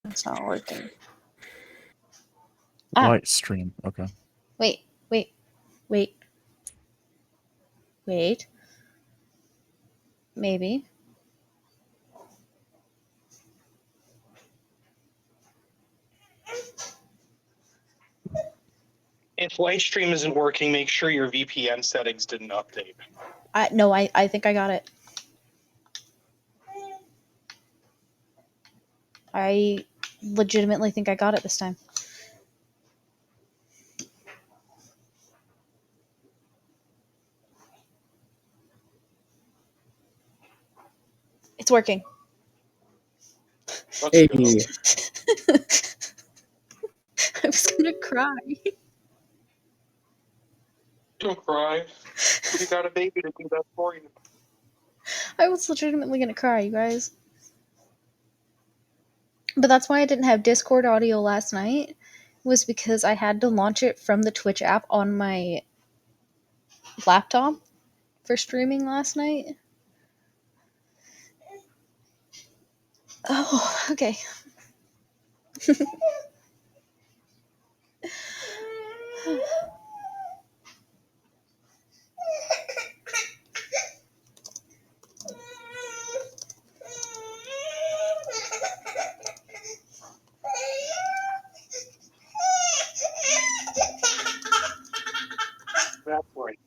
It's not working. Light stream. Okay. Wait. Maybe. If Livestream isn't working, make sure your VPN settings didn't update. No, I think I got it. I legitimately think I got it this time. It's working. Let's go. I was gonna cry. Don't cry. You got a baby to do that for you. I was legitimately gonna cry, you guys. But that's why I didn't have Discord audio last night, was because I had to launch it from the Twitch app on my laptop for streaming last night. Oh, okay. That's right.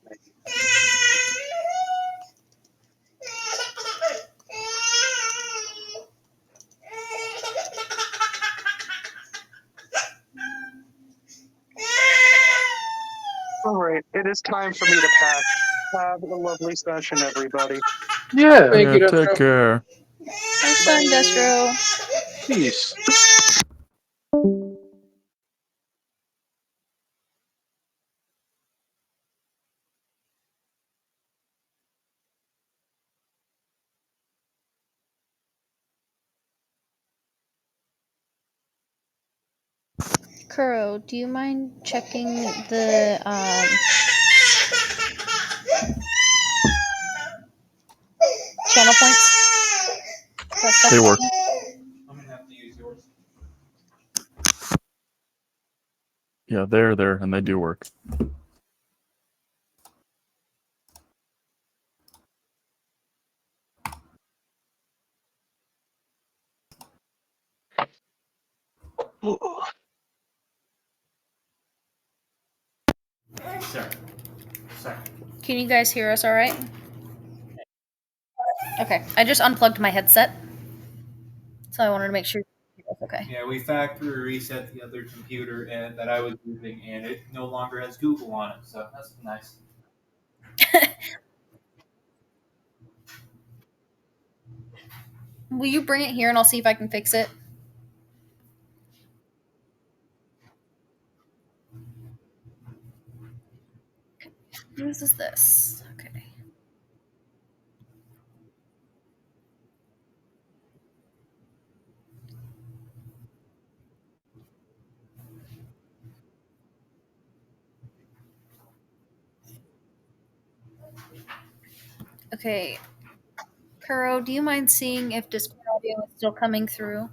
All right, it is time for me to pack. Have a lovely session, everybody. Yeah. Thank you, take care. Thanks, fun, Destro. Peace. Kuro, do you mind checking the channel points? They work. I'm gonna have to use yours. Yeah, they're there and they do work. Sir. Can you guys hear us all right? Okay, I just unplugged my headset, so I wanted to make sure that's okay. Yeah, we factory reset the other computer and that I was using, and it no longer has Google on it, so that's nice. Will you bring it here and I'll see if I can fix it? Whose is this? Okay. Okay. Kuro, do you mind seeing if Discord audio is still coming through?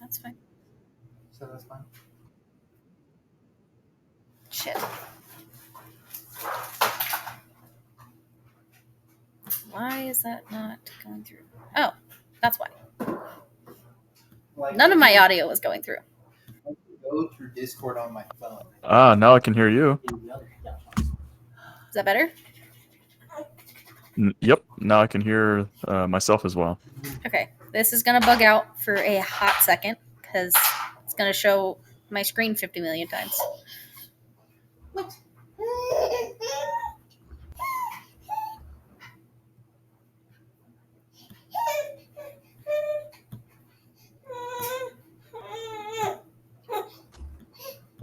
That's fine. So that's fine. Shit. Why is that not going through? Oh, that's why. None of my audio was going through. I can go through Discord on my phone. Ah, now I can hear you. Is that better? Yep, now I can hear myself as well. Okay. This is going to bug out for a hot second because it's going to show my screen 50 million times. What?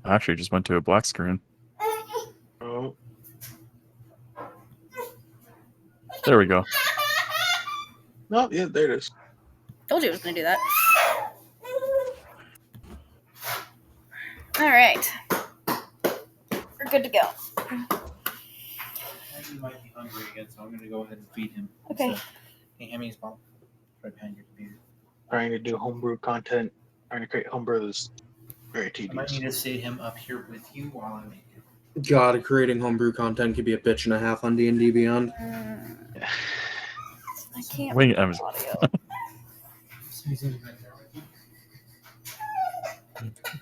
I actually just went to a black screen. Oh. There we go. No, yeah, there it is. Told you it was going to do that. All right. We're good to go. He might be hungry again, so I'm gonna go ahead and feed him. Okay. instead. Hey, hand me his ball. Right behind your computer. Trying to do homebrew content, trying to create homebrew is very I might tedious. need to sit him up here with you while I make it. God, creating homebrew content could be a bitch and a half on D&D Beyond. I can't Wing read M's. audio. So he's in right there with you.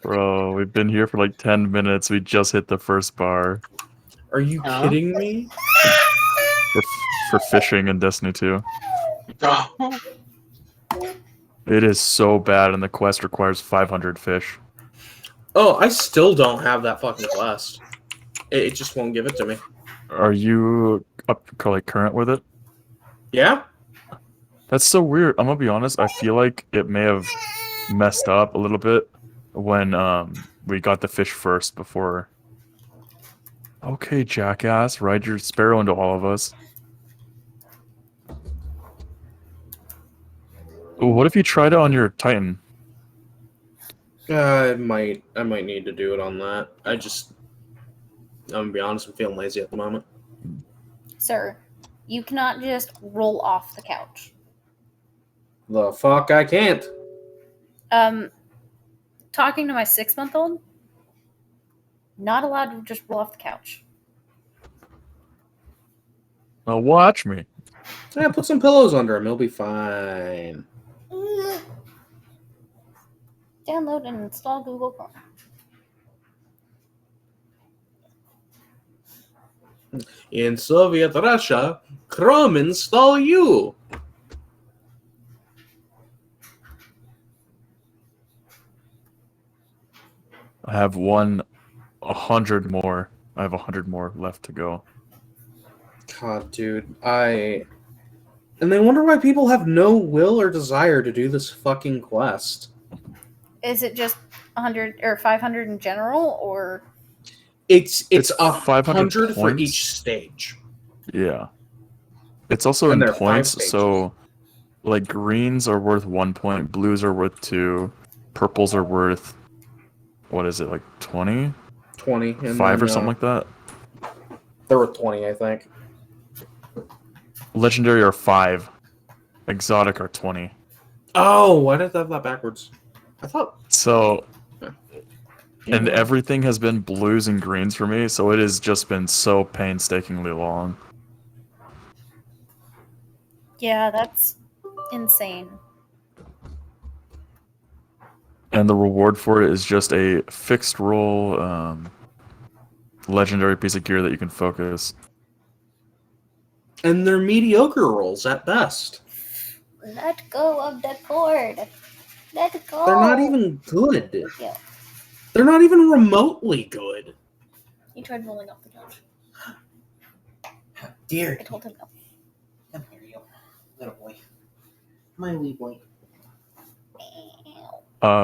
Bro, we've been here for like 10 minutes. We just hit the first bar Are you Huh? kidding me? for fishing in Destiny 2. Oh, It is so bad, and the quest requires 500 fish. Oh, I still don't have that fucking quest. It just won't give it to me. Are you up like current with it? Yeah? That's so weird. I'm gonna be honest. I feel like it may have messed up a little bit when we got the fish first before. Okay, jackass, ride your sparrow into all of us. Ooh, what if you tried it on your Titan? I might need to do it on that. I'm gonna be honest, I'm feeling lazy at the moment. Sir, you cannot just roll off the couch. The fuck I can't. Talking to my 6-month-old, not allowed to just roll off the couch. Now watch me. Yeah, put some pillows under him, he'll be fine. Download and install Google Chrome. In Soviet Russia, Chrome install you. I have 100 more. I have 100 more left to go. God, dude, And they wonder why people have no will or desire to do this fucking quest. Is it just 100 or 500 in general, or It's It's 500 500 for points. each stage. Yeah. It's also And in there are 5 points, stages. so like greens are worth 1 point, blues are worth 2, purples are worth what is it, like 20? 20 and 5 or then, something like that? There were 20, I think. Legendary are 5. Exotic are 20. Oh, why did I have that backwards? I thought. So and Yeah. everything has been blues and greens for me, so it has just been so painstakingly long. yeah, that's insane. And the reward for it is just a fixed roll legendary piece of gear that you can focus. And they're mediocre rolls at best. Let go of the cord. Let go. They're not even good. Yeah. They're not even remotely good. He tried rolling off the couch. Dear, I told him no. come here, you little boy. My wee boy.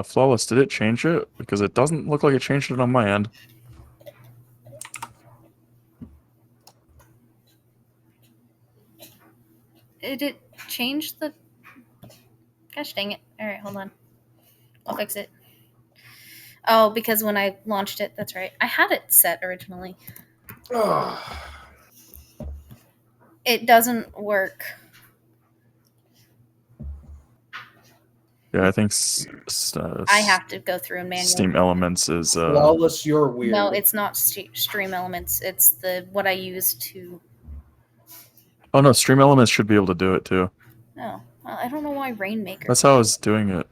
Flawless, did it change it? Because it doesn't look like it changed it on my end. Did it change the... Gosh dang it. Alright, hold on. I'll fix it. Oh, because when I launched it, that's right. I had it set originally. It doesn't work. Yeah, I think I have to go through and manually. Steam Elements is Flawless, you're weird. No, it's not Stream Elements. It's the what I use to... Oh no, Stream Elements should be able to do it too. Oh, well, I don't know why Rainmaker... That's how I was doing it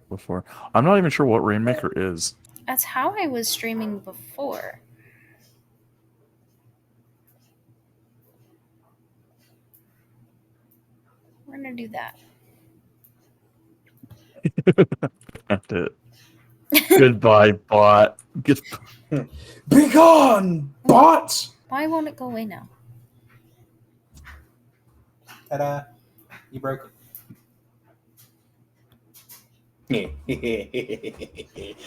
before. I'm not even sure what Rainmaker is. That's how I was streaming before. We're gonna do that. That's it. Goodbye, bot. Be gone, bot! Why won't it go away now? Ta-da! You broke it.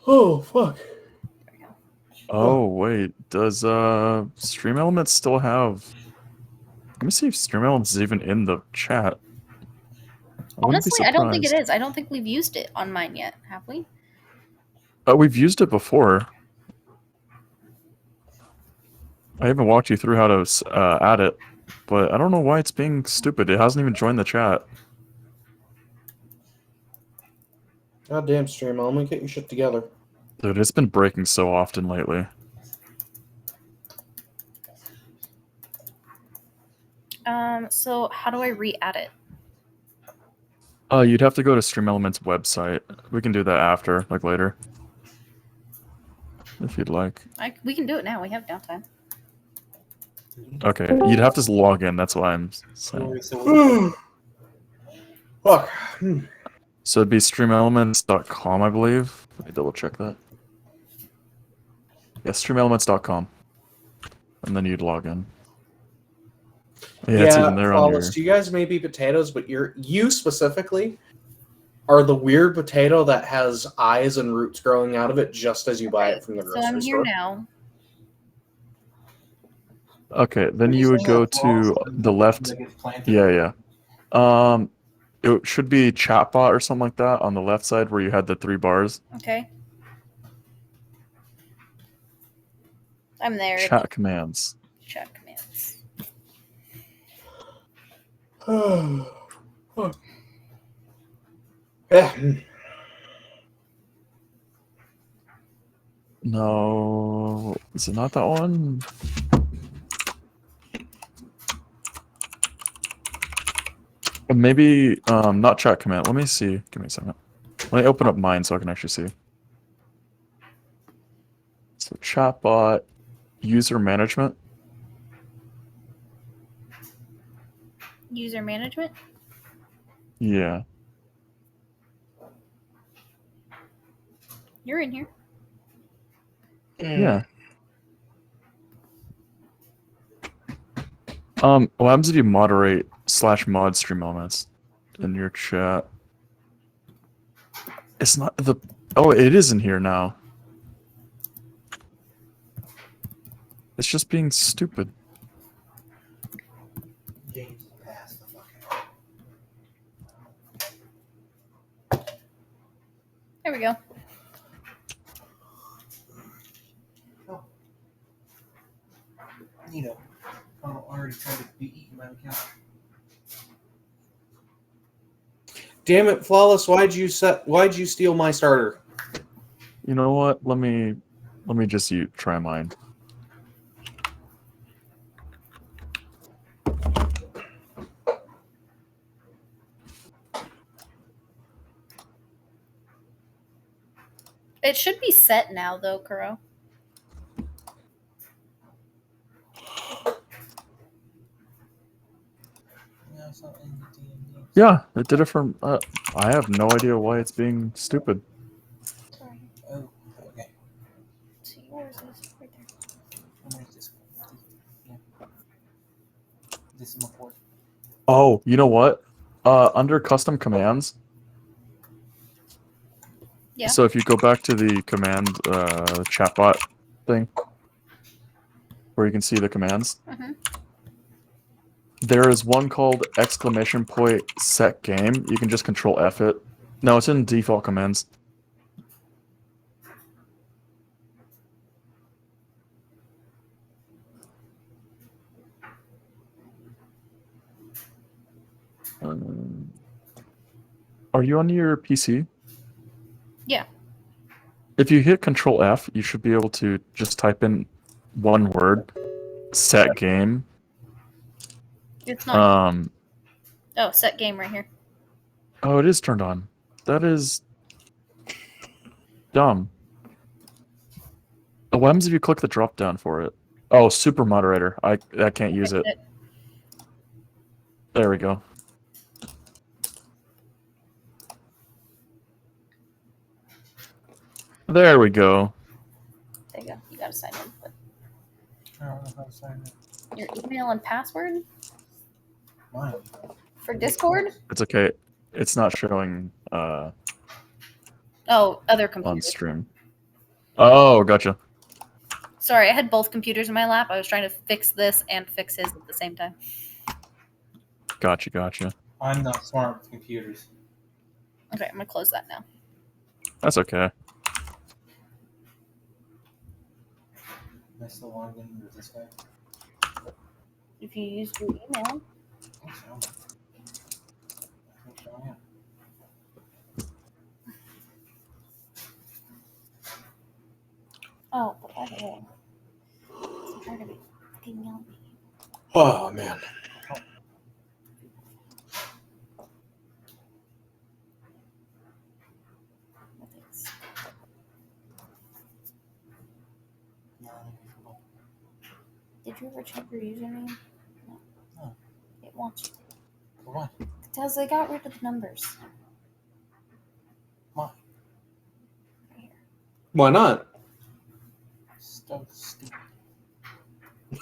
Oh, fuck. There we go. Oh wait, does Stream Elements still have? Let me see if Stream Elements is even in the chat. wouldn't be Honestly, I don't think it surprised. is. I don't think we've used it on mine yet, have we? We've used it before. I even walked you through how to add it, but I don't know why it's being stupid. It hasn't even joined the chat. God damn, stream. Let me get your shit together. Dude, it's been breaking so often lately. So how do I re-add it? You'd have to go to Stream Elements website. We can do that after, like later. If you'd like. We can do it now. We have downtime. Okay, you'd have to log in, that's why I'm saying. Fuck. So it'd be streamelements.com, I believe. Let me double check that. Yeah, streamelements.com. And then you'd log in. Yeah, it's even there on your... Flawless. You guys may be potatoes, but you specifically are the weird potato that has eyes and roots growing out of it just as you buy it from the grocery So I'm store. here now. Okay, then you would go to the left. Yeah. It should be chatbot or something like that on the left side where you had the 3 bars. Okay. I'm there. Chat commands. Chat commands. Yeah. No, is it not that one? Maybe not chat command. Let me see. Give me a second. Let me open up mine so I can actually see. So chatbot, user management. User management? Yeah. You're in here. Yeah. What happens if you moderate /mod stream elements in your chat? It's not the... Oh, it is in here now. It's just being stupid. There we go. Nito, Connell already tried to be eaten by the cow. Damn it, Flawless! Why'd you steal my starter? You know what? Let me just try mine. It should be set now, though, Kuro. Yeah, it did it from... I have no idea why it's being stupid. Sorry. Oh, okay. See, yours is right there. Where's this? Yeah. This is my port. Oh, you know what? Under custom commands. Yeah. So if you go back to the command chatbot thing, where you can see the commands, there is one called !set game. You can just control F it. No, it's in default commands. Are you on your PC? Yeah. If you hit Control F, you should be able to just type in one word, set game. It's not. Oh, set game right here. Oh, it is turned on. That is dumb. What happens if you click the drop down for it? Oh, super moderator. I can't use it. There we go. There we go. There you go. You gotta sign in. But I don't know how to sign in. your email and password Mine. for Discord? It's okay. It's not showing Oh, other on computers. stream. Oh, gotcha. Sorry, I had both computers in my lap. I was trying to fix this and fix his at the same time. Gotcha. I'm not smart with computers. Okay, I'm gonna close that now. That's okay. Am I still logged in with this guy? If you used your email. I think so. I think so, yeah. Oh, but by the way, I'm tired of it fucking yelling at me. Oh man. No thanks. No, I think we forgot. Did you ever check your username? No. No. It wants you. For what? Because they got rid of the numbers. Why? Right here. Why not? So stupid. Do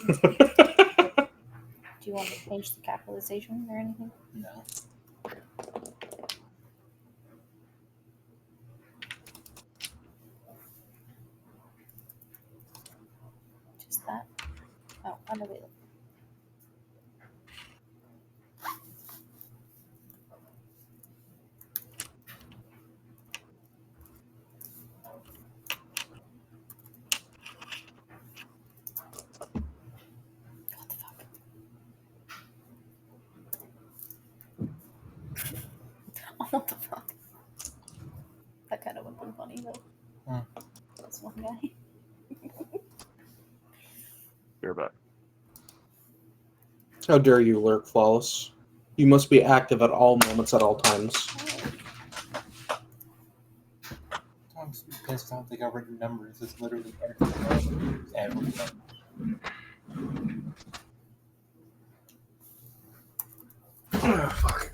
you want to change the capitalization or anything? No. Just that? Oh, unavailable. What the fuck? Oh, what the fuck? That kind of would have been funny though. Hmm. This one guy. You're back. How dare you lurk, Flawless? You must be active at all moments at all times. I'm so pissed off they got rid of numbers. It's literally everything. Everything. Oh, fuck.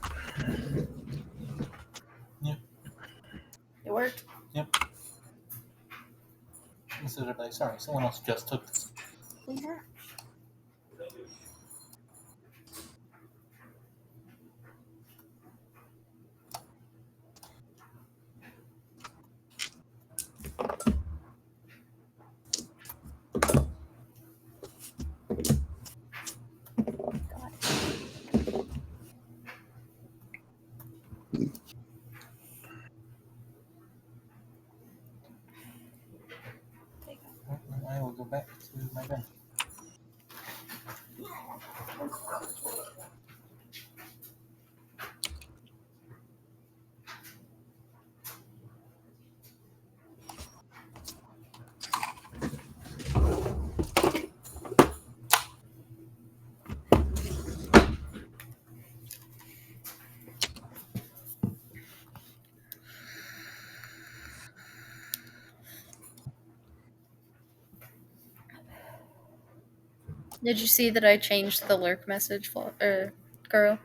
It worked. Instead of like, sorry, someone else just took this. We have. God. There you go. I will go back to my bed. Did you see that I changed the lurk message for girl?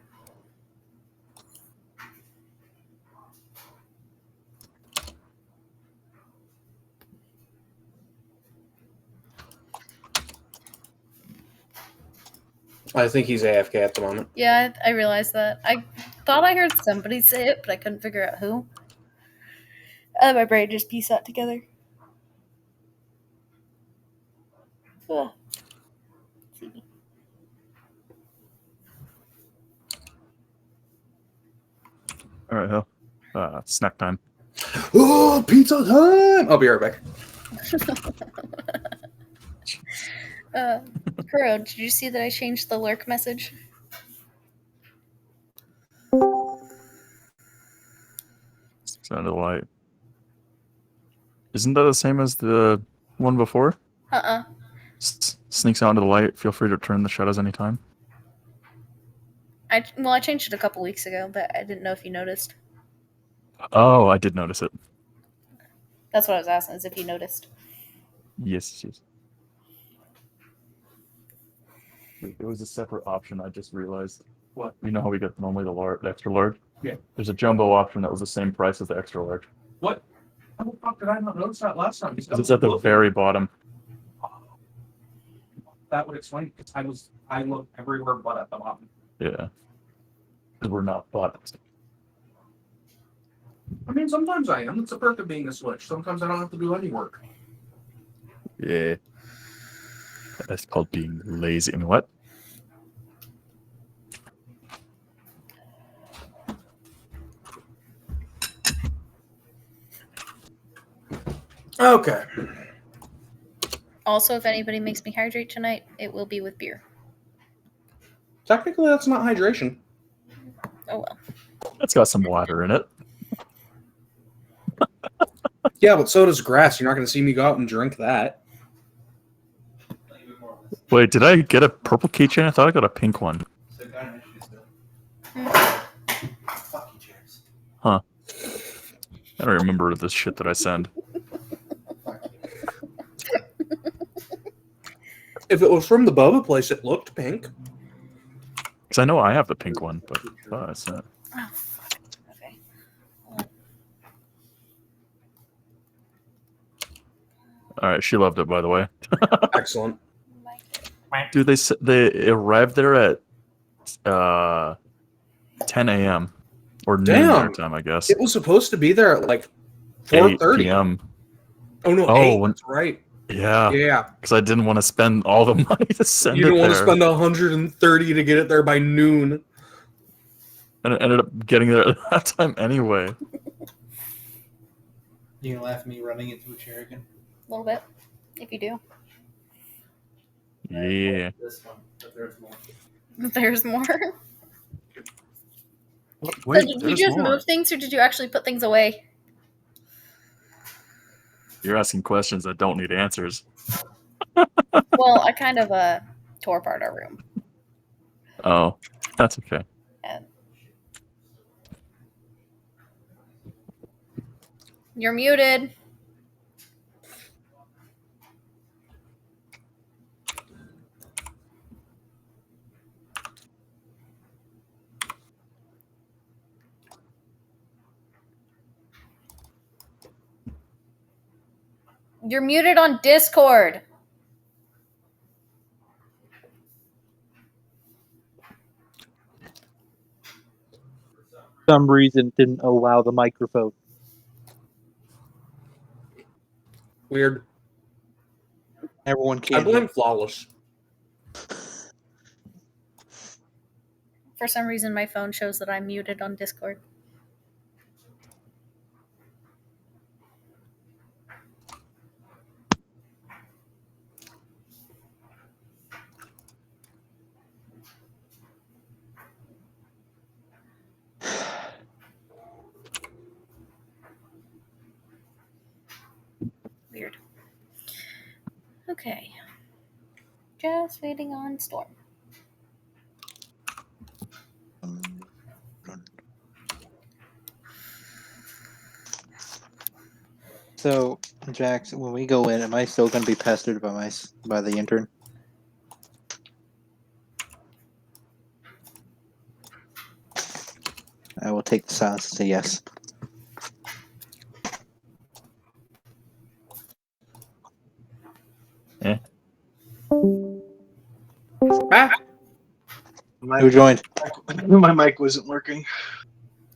I think he's AFK at the moment. Yeah, I realized that. I thought I heard somebody say it, but I couldn't figure out who. My brain just pieced that together. Ugh. See me. All right, Hill. Snack time. Oh, pizza time! I'll be right back. Kuro, did you see that I changed the lurk message? Sound of the light. Isn't that the same as the one before? Uh-uh. Sneaks out into the light. Feel free to turn the shadows anytime. I changed it a couple weeks ago, but I didn't know if you noticed. Oh, I did notice it. That's what I was asking, is if you noticed. Yes. It was a separate option. I just realized. What? You know how we get normally the extra large? Yeah. There's a jumbo option that was the same price as the extra large. What? How the fuck did I not notice that last time? Because it's at the very bottom. That would explain it. I looked everywhere but at the bottom. Yeah. Because we're not bought. I mean, sometimes I am. It's the perk of being a Switch. Sometimes I don't have to do any work. Yeah. That's called being lazy. I mean, what? Okay. Also, if anybody makes me hydrate tonight, it will be with beer. Technically, that's not hydration. Oh well. It's got some water in it. Yeah, but so does grass. You're not going to see me go out and drink that. Wait, did I get a purple keychain? I thought I got a pink one. So I got an issue still. Hmm. Fuck you, James. I don't remember this shit that I send. Fuck you. If it was from the boba place, it looked pink. Because I know I have the pink one, but I thought I sent. Oh, fuck. Okay. All right, she loved it, by the way. Excellent. Dude, they arrived there at 10 a.m. or noon Damn. their time, I guess. It was supposed to be there at like 8 4:30. p.m. Oh no, Oh, 8. when- That's right. Yeah, Yeah. because I didn't want to spend all the money to send You it didn't want to there. spend 130 to get it there by noon. And it ended up getting there at that time anyway. You gonna laugh at me running into a chair again? A little bit, if you do. Yeah. This one, but there's more. There's more. Wait, So did you there's just more. move things, or did you actually put things away? You're asking questions that don't need answers. Well, I kind of tore apart our room. Oh, that's okay. And you're muted. You're muted on Discord. Some reason didn't allow the microphone. Weird. Everyone I can. blame Flawless. For some reason, my phone shows that I'm muted on Discord. Weird. Okay. Just waiting on Storm. So, Jax, when we go in, am I still going to be pestered by the intern? I will take the silence to say yes. Ah, Who joined? My mic wasn't working.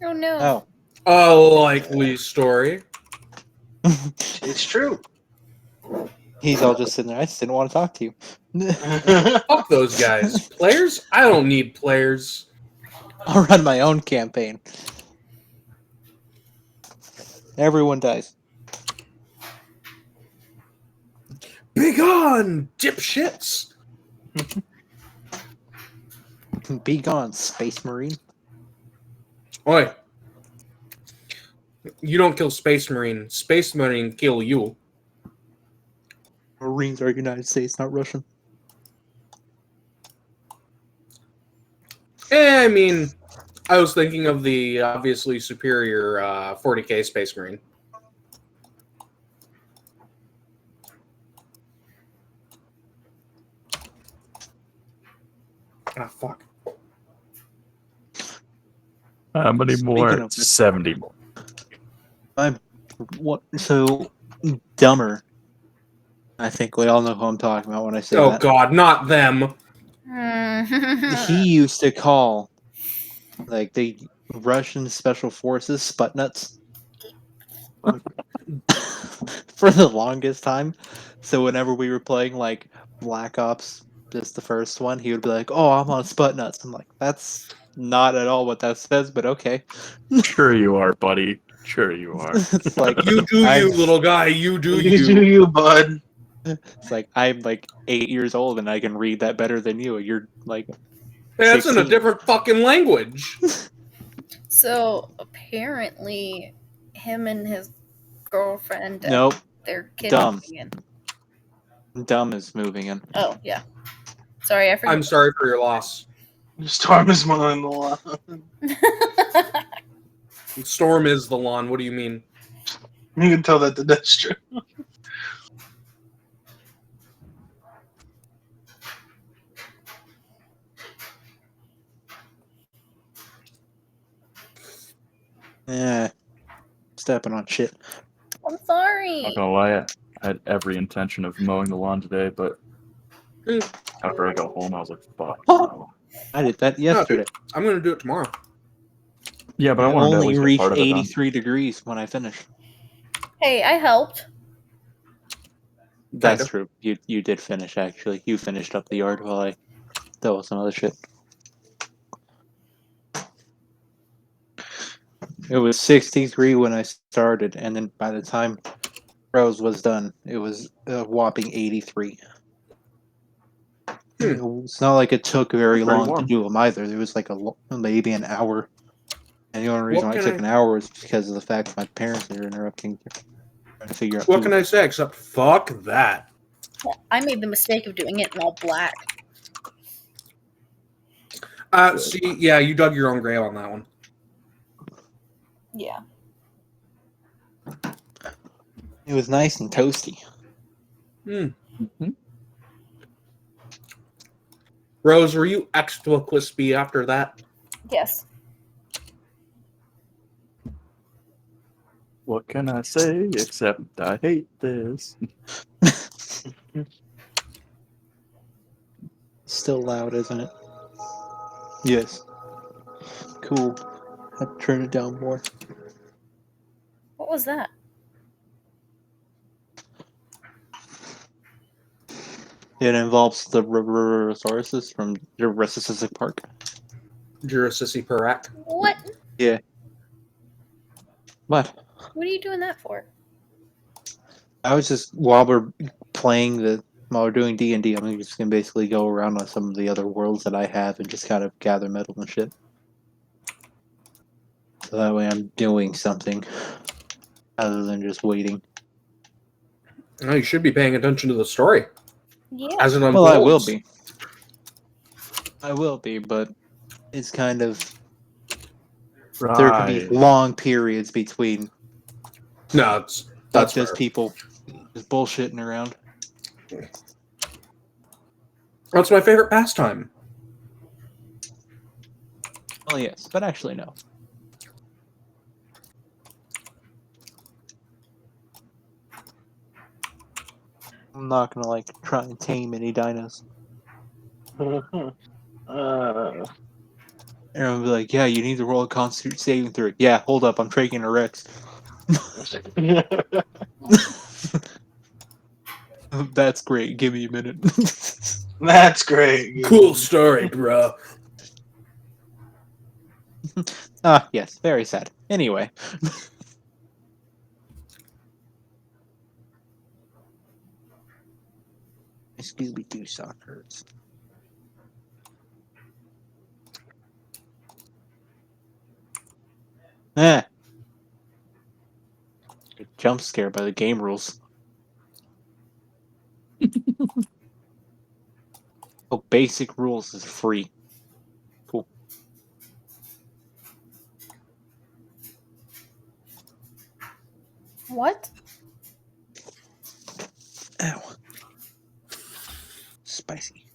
Oh no. Oh. a likely story. It's true. He's all just sitting there. I just didn't want to talk to you. Fuck those guys. Players? I don't need players. I'll run my own campaign. Everyone dies. Be gone, dipshits. Be gone, Space Marine. Oi. You don't kill Space Marine. Space Marine kill you. Marines are United States, not Russian. I mean, I was thinking of the obviously superior 40k Space Marine. Ah, fuck. How many Speaking more? of which- 70 more. What? So dumber. I think we all know who I'm talking about when I say Oh that. god, not them. He used to call like the Russian special forces Sputnuts for the longest time. So whenever we were playing like Black Ops, just the first one, he would be like, "Oh, I'm on Sputnuts." I'm like, "That's not at all what that says," but okay. Sure you are, buddy. Sure you are. It's like You do I'm- you, little guy. You do You do you. you, bud. it's like I'm like 8 years old and I can read that better than you. You're like That's in a 16. different fucking language. So apparently, him and his girlfriend, Nope, their kid Dumb. moving in. Dumb is moving in. Oh yeah. Sorry, I forgot. I'm sorry for your loss. Storm is mowing the lawn. Storm is the lawn. What do you mean? You can tell that that's true. Stepping on shit. I'm sorry. Not gonna lie, I had every intention of mowing the lawn today, but after I got home, I was like, "Fuck." No. I did that yesterday. I'm gonna do it tomorrow. Yeah, but I I wanted to at only least get reached part of it done. 83 degrees when I finished. Hey, I helped. That's Kinda. true. You did finish actually. You finished up the yard while I dealt with some other shit. It was 63 when I started, and then by the time Rose was done, it was a whopping 83. It's not like it took very Pretty long to warm. do them either. There was like maybe an hour. And the only reason What why it can took an hour was because of the fact that my parents are interrupting, trying to figure out What who- can I say except fuck that? I made the mistake of doing it in all black. See, yeah, you dug your own grave on that one. Yeah. It was nice and toasty. Rose, were you extra crispy after that? Yes. What can I say except I hate this? Still loud, isn't it? Yes. Cool. I'll turn it down more. What was that? It involves the Rorosauruses from Jurassic Park. Jurassic Park. What? What? What are you doing that for? I was just while we're doing D&D, I'm just gonna basically go around on some of the other worlds that I have and just kind of gather metal and shit. So that way I'm doing something other than just waiting. No, you should be paying attention to the story Yeah. as it unfolds. Well, I will be. I will be, but it's kind of there can be long periods between No, that's just fair. people just bullshitting around. That's my favorite pastime. Well, yes, but actually no. I'm not gonna like try and tame any dinos. And I'll be like, yeah, you need to roll a Constitution saving throw. Yeah, hold up, I'm taking a Rex. That's great. Give me a minute. That's great. Cool story, bro. Ah, yes, very sad. Anyway. Scooby-Doo sock hurts. Eh. Jump scare by the game rules. Oh, basic rules is free. Cool. What? Ow. Spicy.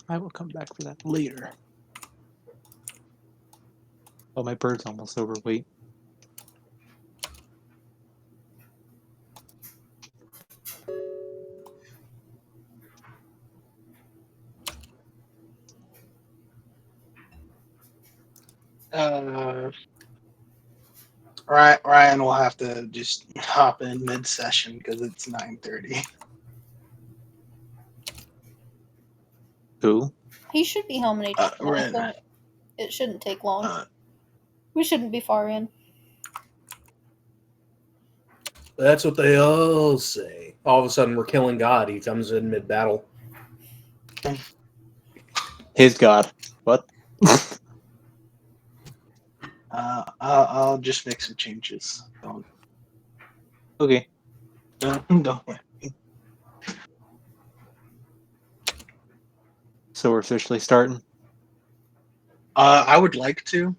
I will come back for that later. Oh, my bird's almost overweight. Ryan will have to just hop in mid-session because it's 9:30. Who? He should be home in Ren. so it shouldn't take long. Uh, We shouldn't be far in. That's what they all say. All of a sudden, we're killing God. He comes in mid-battle. His god. What? I'll just make some changes. Okay. Don't worry. So we're officially starting? I would like to,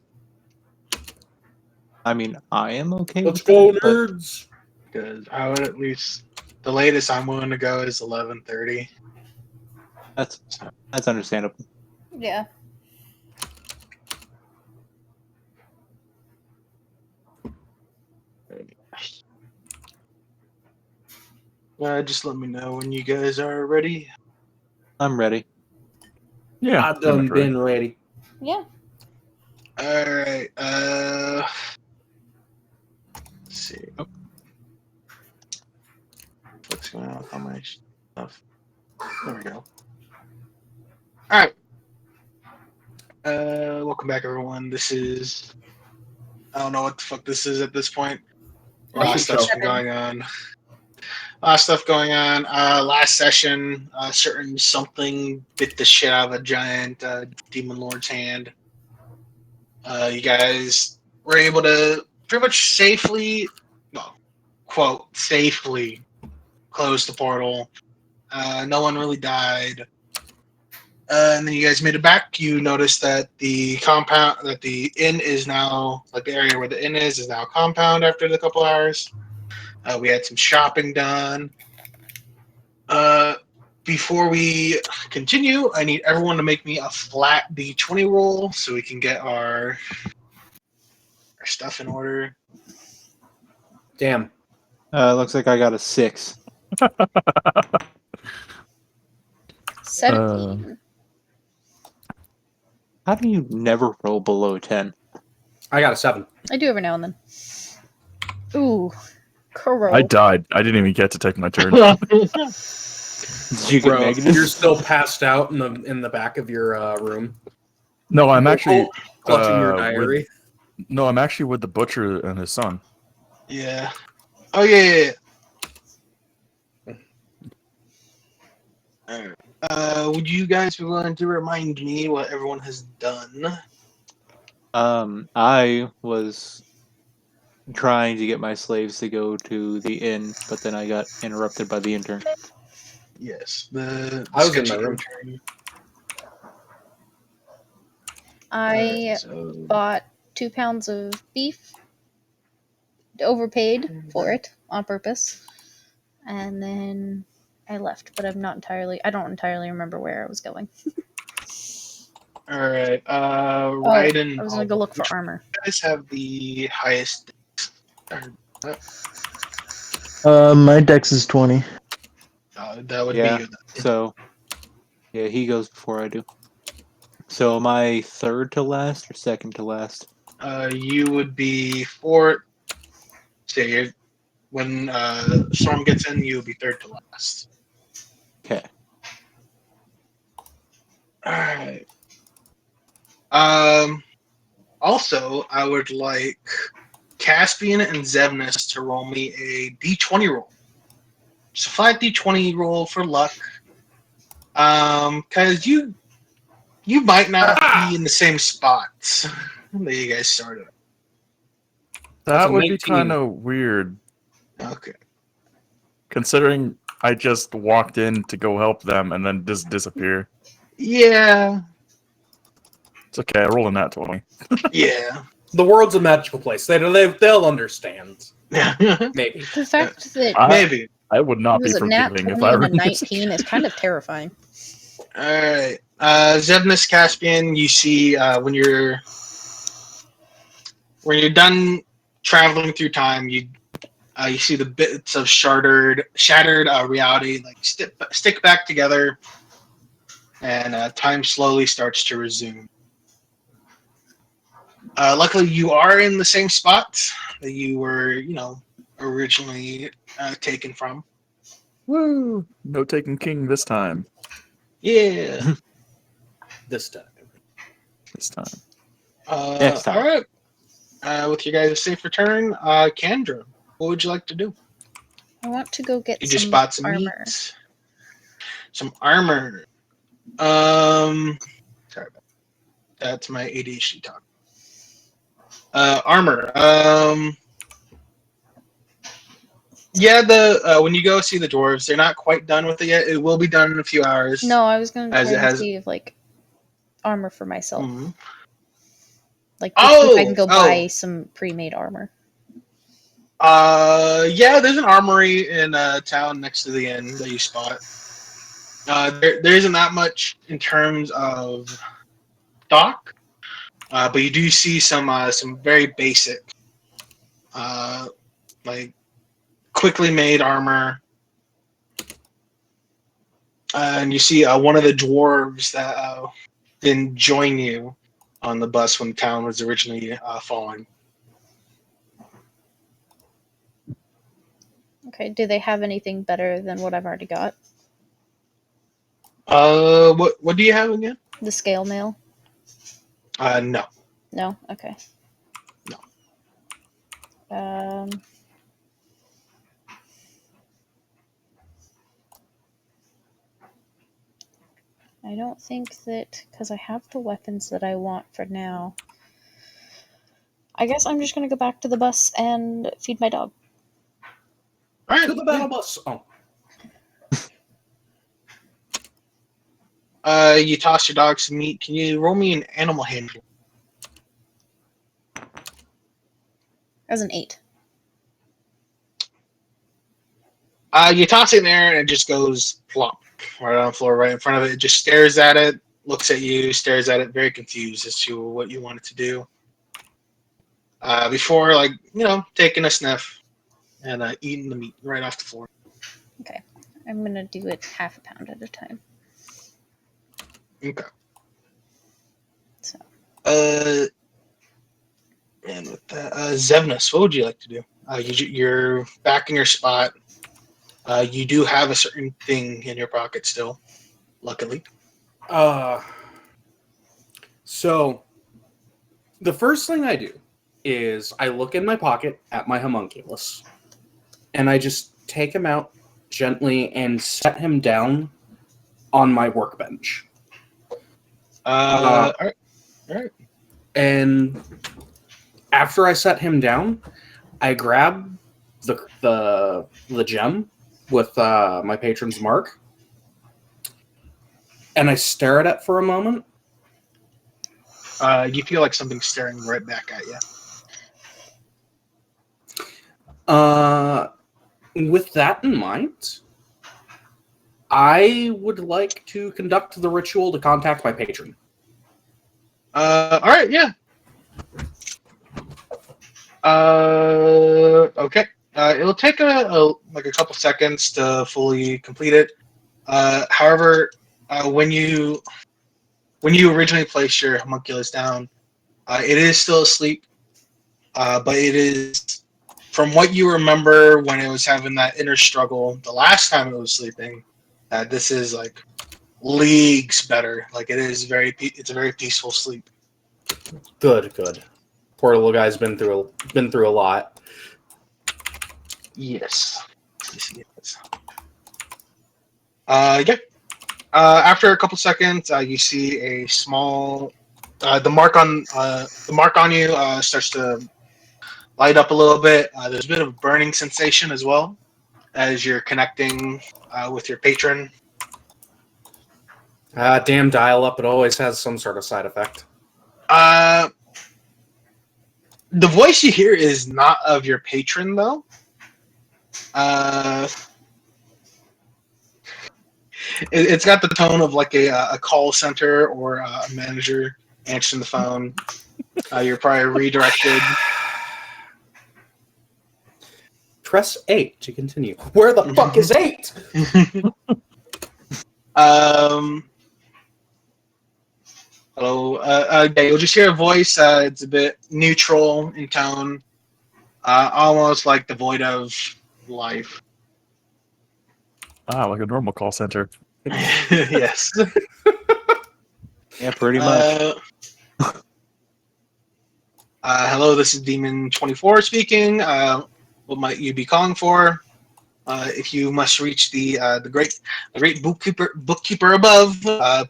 I mean, I am okay. Let's with go, that, but nerds! because I would at least. The latest I'm willing to go is 11:30. That's understandable. Yeah. Just let me know when you guys are ready. I'm ready. Yeah. I've done pretty much been ready. Yeah. All right. Let's see. What's going on with all my stuff? There we go. All right. Welcome back, everyone. This is. I don't know what the fuck this is at this point. A lot of stuff's been going on. Last session, certain something bit the shit out of a giant demon lord's hand. You guys were able to pretty much safely, well, quote, safely close the portal. No one really died. And then you guys made it back. You noticed that the inn is now, like the area where the inn is now a compound after the couple hours. We had some shopping done. Before we continue, I need everyone to make me a flat D20 roll so we can get our stuff in order. Damn. Looks like I got a 6. 17. How do you never roll below 10? I got a 7. I do every now and then. Ooh. Crow. I died. I didn't even get to take my turn. Did you get Bro, negative? you're still passed out in the back of your room. No, I'm actually Clutching your with- diary. No, I'm actually with the butcher and his son. Yeah. Oh, yeah. All right. Would you guys be willing to remind me what everyone has done? I was trying to get my slaves to go to the inn, but then I got interrupted by the intern. Yes. I was in my room. I bought 2 pounds of beef, overpaid for it on purpose, and then I left. But I don't entirely remember where I was going. All right. Raiden. I was gonna go look for armor. You guys have the highest. My dex is 20. That would Yeah. be you. So, yeah, he goes before I do. So am I third to last or second to last? You would be fourth. Say when Storm gets in, you'll be third to last. Okay. All right. Also, I would like Caspian and Zevnis to roll me a D20 roll. Just a flat D20 roll for luck. Because you might not be in the same spots that you guys started. That a would be 19. kind of weird, Okay. considering I just walked in to go help them and then just disappear. Yeah. It's okay. I rolled a nat 20. Yeah. The world's a magical place. They'll understand. Maybe. The fact that Maybe. I would it not be was a nat forgiving 20 if I and a were 19 is kind of terrifying. All right. Zevnis Caspian, you see when you're done traveling through time, you see the bits of shattered reality like stick back together, and time slowly starts to resume. Luckily, you are in the same spot that you were, originally taken from. Woo! No taking king this time. Yeah. This time. This time. Next time. All right. With your guys' safe return, Kendra, what would you like to do? I want to go get You just some bought some armor. meat. Some armor. Sorry about that. That's my ADHD talk. Armor. Yeah, when you go see the dwarves, they're not quite done with it yet. It will be done in a few hours. No, I was gonna As try it and has- see if like armor for myself. Mhm. Like just see if I can go Oh! buy some pre-made armor. Yeah, there's an armory in town next to the inn that you spot. There isn't that much in terms of stock, but you do see some very basic, like quickly made armor, and you see one of the dwarves that didn't join you on the bus when the town was originally falling. Okay, do they have anything better than what I've already got? What do you have again? The scale mail? No. No? Okay. No. I don't think that, because I have the weapons that I want for now. I guess I'm just gonna go back to the bus and feed my dog. All right. To the battle bus. Oh. You toss your dog some meat. Can you roll me an animal handling? As an 8. You toss it in there and it just goes plump right on the floor, right in front of it. It just stares at it, looks at you, stares at it, very confused as to what you want it to do. Before, taking a sniff and eating the meat right off the floor. Okay. I'm gonna do it half a pound at a time. Okay. So. And with that, Zevnis, what would you like to do? You're back in your spot. You do have a certain thing in your pocket still, luckily. So the first thing I do is I look in my pocket at my homunculus, and I just take him out gently and set him down on my workbench. All right. And after I set him down, I grab the gem with my patron's mark, and I stare at it for a moment. You feel like something's staring right back at you. With that in mind, I would like to conduct the ritual to contact my patron. All right, yeah. Okay. It'll take a couple seconds to fully complete it. However, when you originally placed your homunculus down, it is still asleep, but it is, from what you remember when it was having that inner struggle the last time it was sleeping, this is like leagues better. Like it's a very peaceful sleep. Good. Poor little guy's been through a lot. Yes. Yeah. After a couple seconds, you see a small. The mark on you starts to light up a little bit. There's a bit of a burning sensation as well as you're connecting with your patron. Damn dial-up! It always has some sort of side effect. The voice you hear is not of your patron, though. It's got the tone of like a call center or a manager answering the phone. You're probably redirected. Press 8 to continue. Where the fuck is 8? Hello. Yeah, you'll just hear a voice. It's a bit neutral in tone, almost like devoid of life. Ah, like a normal call center. Yes. Yeah, pretty much. Hello, this is Demon24 speaking. What might you be calling for? If you must reach the great bookkeeper above,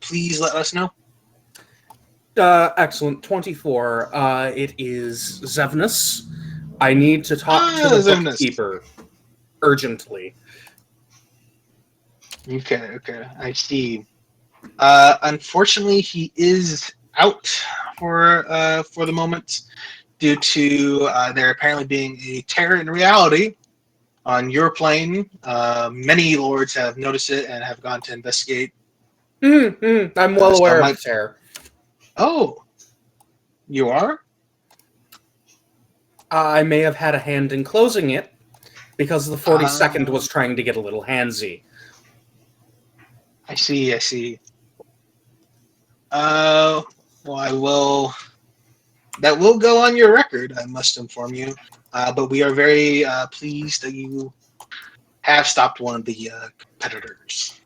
please let us know. Excellent. 24. It is Zevnus. I need to talk to the Zevnus. bookkeeper urgently. Okay, I see. Unfortunately, he is out for the moment due to there apparently being a tear in reality on your plane. Many lords have noticed it and have gone to investigate. I'm well So aware my- of the tear. Oh, you are? I may have had a hand in closing it because the 42nd was trying to get a little handsy. I see. Well, I will. That will go on your record, I must inform you. But we are very pleased that you have stopped one of the competitors.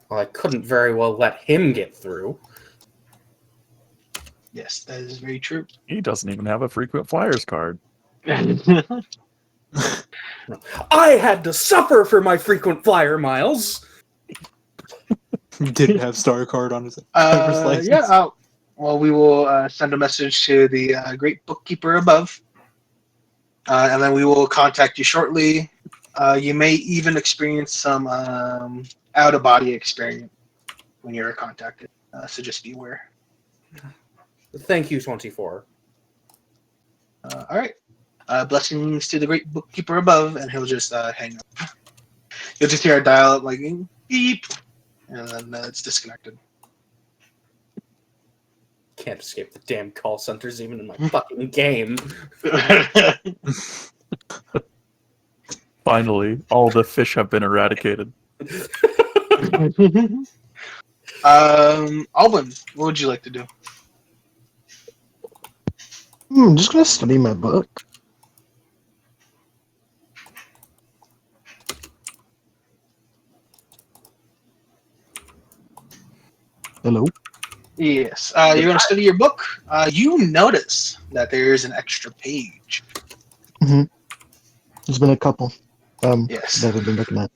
Well, I couldn't very well let him get through. Yes, that is very true. He doesn't even have a frequent flyers card. I had to suffer for my frequent flyer miles. Didn't have star card on his driver's license. Yeah. Well, we will send a message to the great bookkeeper above, and then we will contact you shortly. You may even experience some out-of-body experience when you're contacted, so just be aware. Thank you, 24. All right. Blessings to the great bookkeeper above, and he'll just hang up. You'll just hear a dial-up like beep, and then it's disconnected. Can't escape the damn call centers even in my fucking game. Finally, all the fish have been eradicated. Alvin, what would you like to do? I'm just gonna study my book. Hello? Yes. You're going to study your book. You notice that there is an extra page. There's been a couple. Yes. That I've been looking at.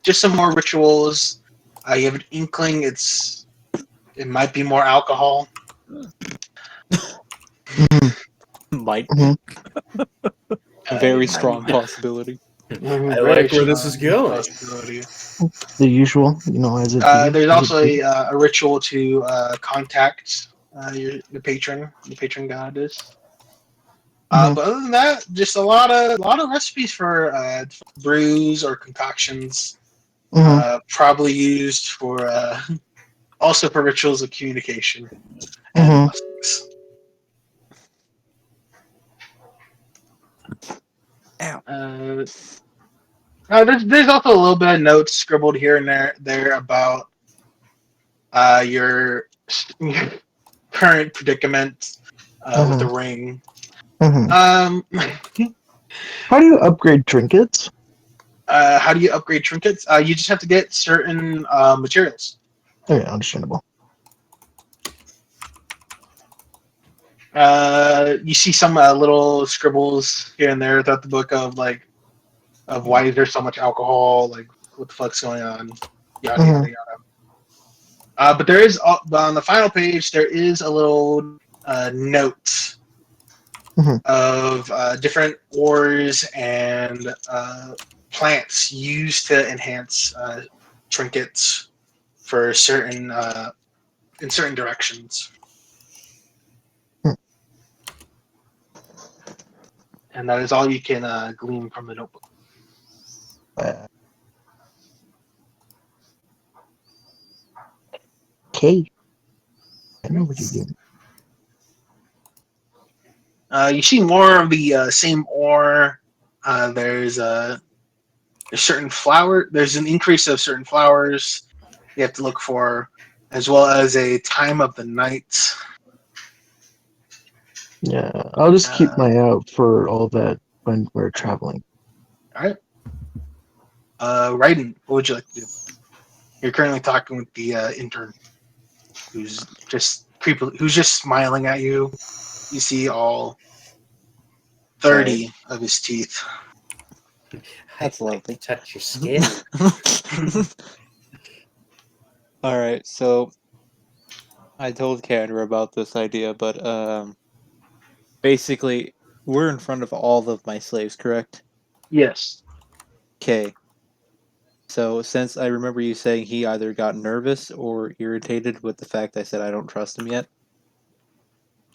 Just some more rituals. You have an inkling. It might be more alcohol. Might Mhm. a very strong possibility. I like where this is going. The usual, as it There's also a ritual to contact the patron goddess. But other than that, just a lot of recipes for brews or concoctions. Probably used for also for rituals of communication and blessings. There's also a little bit of notes scribbled here and there about your current predicament with the ring. How do you upgrade trinkets? How do you upgrade trinkets? You just have to get certain materials. Okay, understandable. You see some little scribbles here and there throughout the book of why is there so much alcohol? Like, what the fuck's going on? Yada yada yada. But there is on the final page there is a little note of different ores and plants used to enhance trinkets for certain in certain directions. And that is all you can glean from the notebook. Kay. I know what you're doing. You see more of the same ore. There's a certain flower. There's an increase of certain flowers you have to look for, as well as a time of the night. Yeah, I'll just keep my eye out for all that when we're traveling. All right. Raiden, what would you like to do? You're currently talking with the intern, who's just smiling at you. You see all 30 of his teeth. That's I'd like lovely. to touch your skin. All right, so I told Kendra about this idea, but basically, we're in front of all of my slaves, correct? Yes. Okay. So since I remember you saying he either got nervous or irritated with the fact I said I don't trust him yet.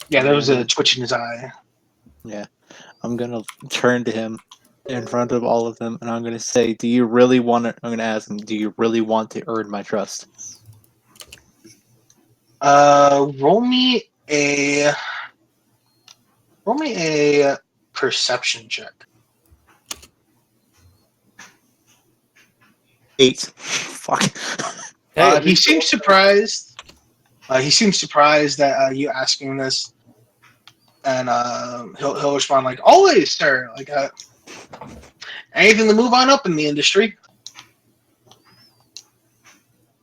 Yeah, there was a twitch in his eye. Yeah. I'm gonna turn to him in front of all of them and I'm gonna say, do you really want to I'm gonna ask him, do you really want to earn my trust? Roll me a perception check. 8. Fuck. He seems surprised. He seems surprised that you asking this, and he'll respond like, "Always, sir. Like anything to move on up in the industry."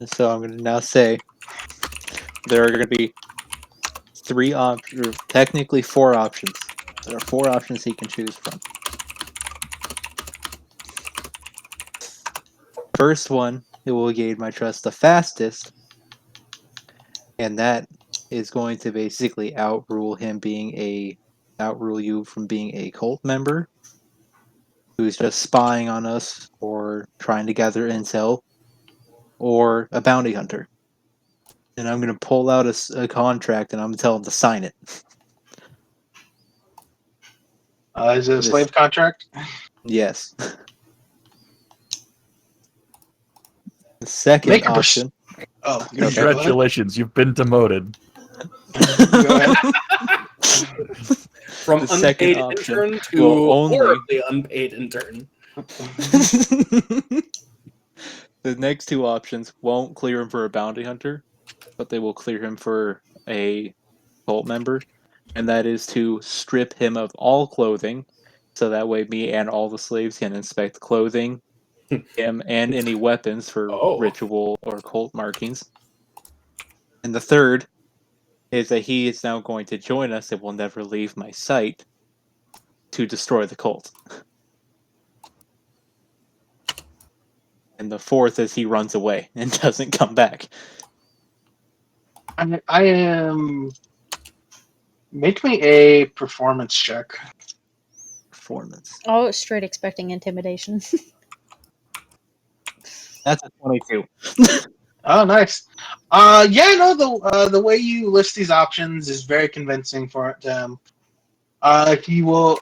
So I'm gonna now say there are gonna be 3 options, or technically 4 options. There are 4 options he can choose from. First one, it will gain my trust the fastest, and that is going to basically outrule you from being a cult member who's just spying on us or trying to gather intel, or a bounty hunter. And I'm gonna pull out a contract and I'm gonna tell him to sign it. Is it a slave contract? Yes. The second option. Oh, Congratulations, you've been demoted. Go ahead. From The second unpaid option intern to will only- horribly unpaid intern. The next 2 options won't clear him for a bounty hunter, but they will clear him for a cult member, and that is to strip him of all clothing, so that way me and all the slaves can inspect the clothing, him, and any weapons for ritual or cult markings. And the third is that he is now going to join us and will never leave my sight to destroy the cult. And the fourth is he runs away and doesn't come back. I am. Make me a performance check. Performance. Oh, straight expecting intimidation. That's a 22. Oh, nice. Yeah, no, the way you list these options is very convincing for him. He will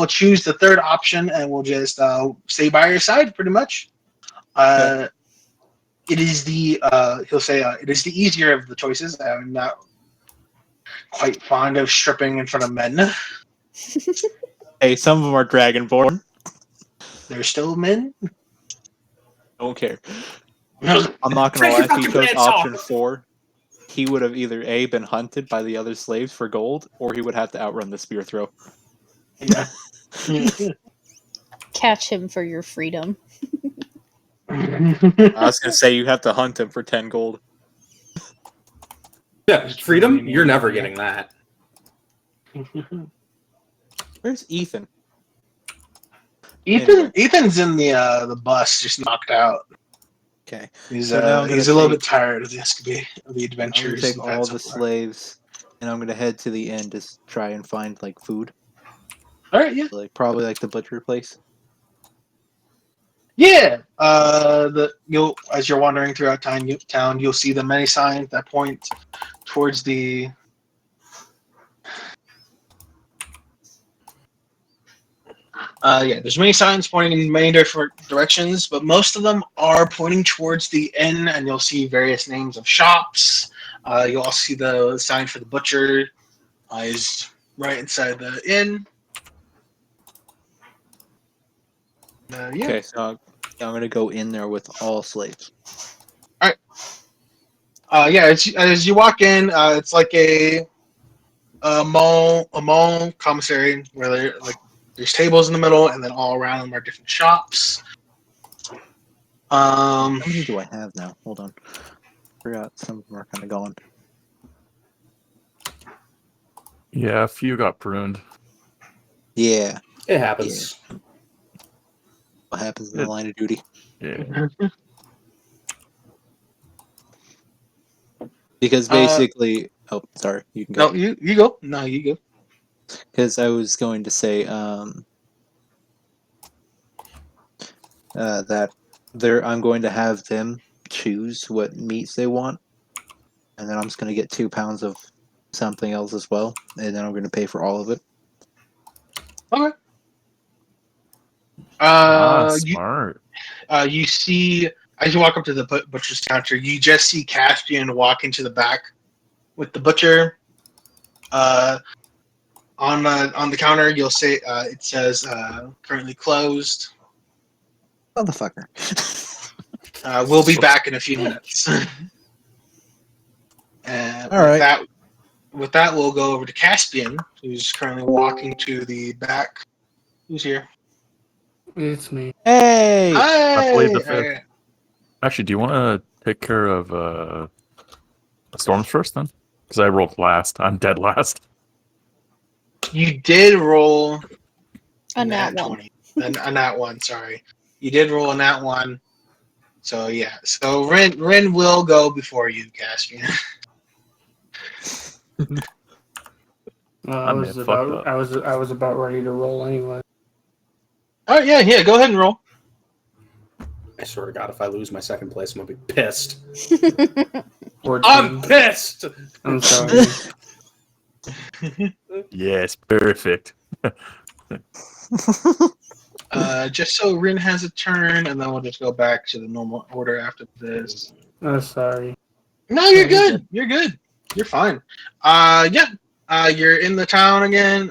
choose the third option and will just stay by your side, pretty much. Okay. It is the he'll say it is the easier of the choices. I'm not quite fond of stripping in front of men. Hey, some of them are dragonborn. They're still men. Don't care. I'm not gonna lie, if he chose option 4, he would have either A, been hunted by the other slaves for gold, or he would have to outrun the spear throw. Yeah. Catch him for your freedom. I was gonna say you have to hunt him for 10 gold. Yeah, freedom? You're never getting that. Where's Ethan? Ethan's in the bus, just knocked out. Okay. He's So now I'm he's a gonna little take- bit tired of the escapade, of the I'm gonna adventures. take and all that all so the far. slaves, and I'm gonna head to the inn to try and find like food. All right, yeah. Like probably like the butcher place. Yeah, you'll as you're wandering throughout town, you'll see the many signs that point towards the. Yeah, there's many signs pointing in many different directions, but most of them are pointing towards the inn, and you'll see various names of shops. You'll also see the sign for the butcher is right inside the inn. Yeah. Okay, so I'm gonna go in there with all slaves. Yeah. As you walk in, it's like a mall commissary where there's tables in the middle, and then all around them are different shops. How many do I have now? Hold on. Forgot some of them are kind of gone. Yeah, a few got pruned. Yeah, It happens. what happens in the line of duty? Yeah. Because basically, oh, sorry, you can go. No, you go. No, you go. Because I was going to say that I'm going to have them choose what meats they want, and then I'm just going to get 2 pounds of something else as well, and then I'm going to pay for all of it. Okay. Smart. You see, as you walk up to the butcher's counter, you just see Caspian walk into the back with the butcher. On the counter, you'll say it says currently closed. Motherfucker. We'll be back in a few minutes. And All right. With that, we'll go over to Caspian, who's currently walking to the back. Who's here? It's me. Hey! I played the Hey! fifth. Actually, do you want to take care of storms first then? Because I rolled last. I'm dead last. You did roll A nat one. 20. A nat one, sorry. You did roll a nat one. So yeah. So Ren will go before you, Caspian. I was about ready to roll anyway. Oh yeah, go ahead and roll. I swear to God, if I lose my second place, I'm gonna be pissed. 14. I'm pissed. I'm sorry. Yes, perfect. Just so Rin has a turn, and then we'll just go back to the normal order after this. I'm sorry. No, you're good. You're good. You're fine. Yeah. You're in the town again.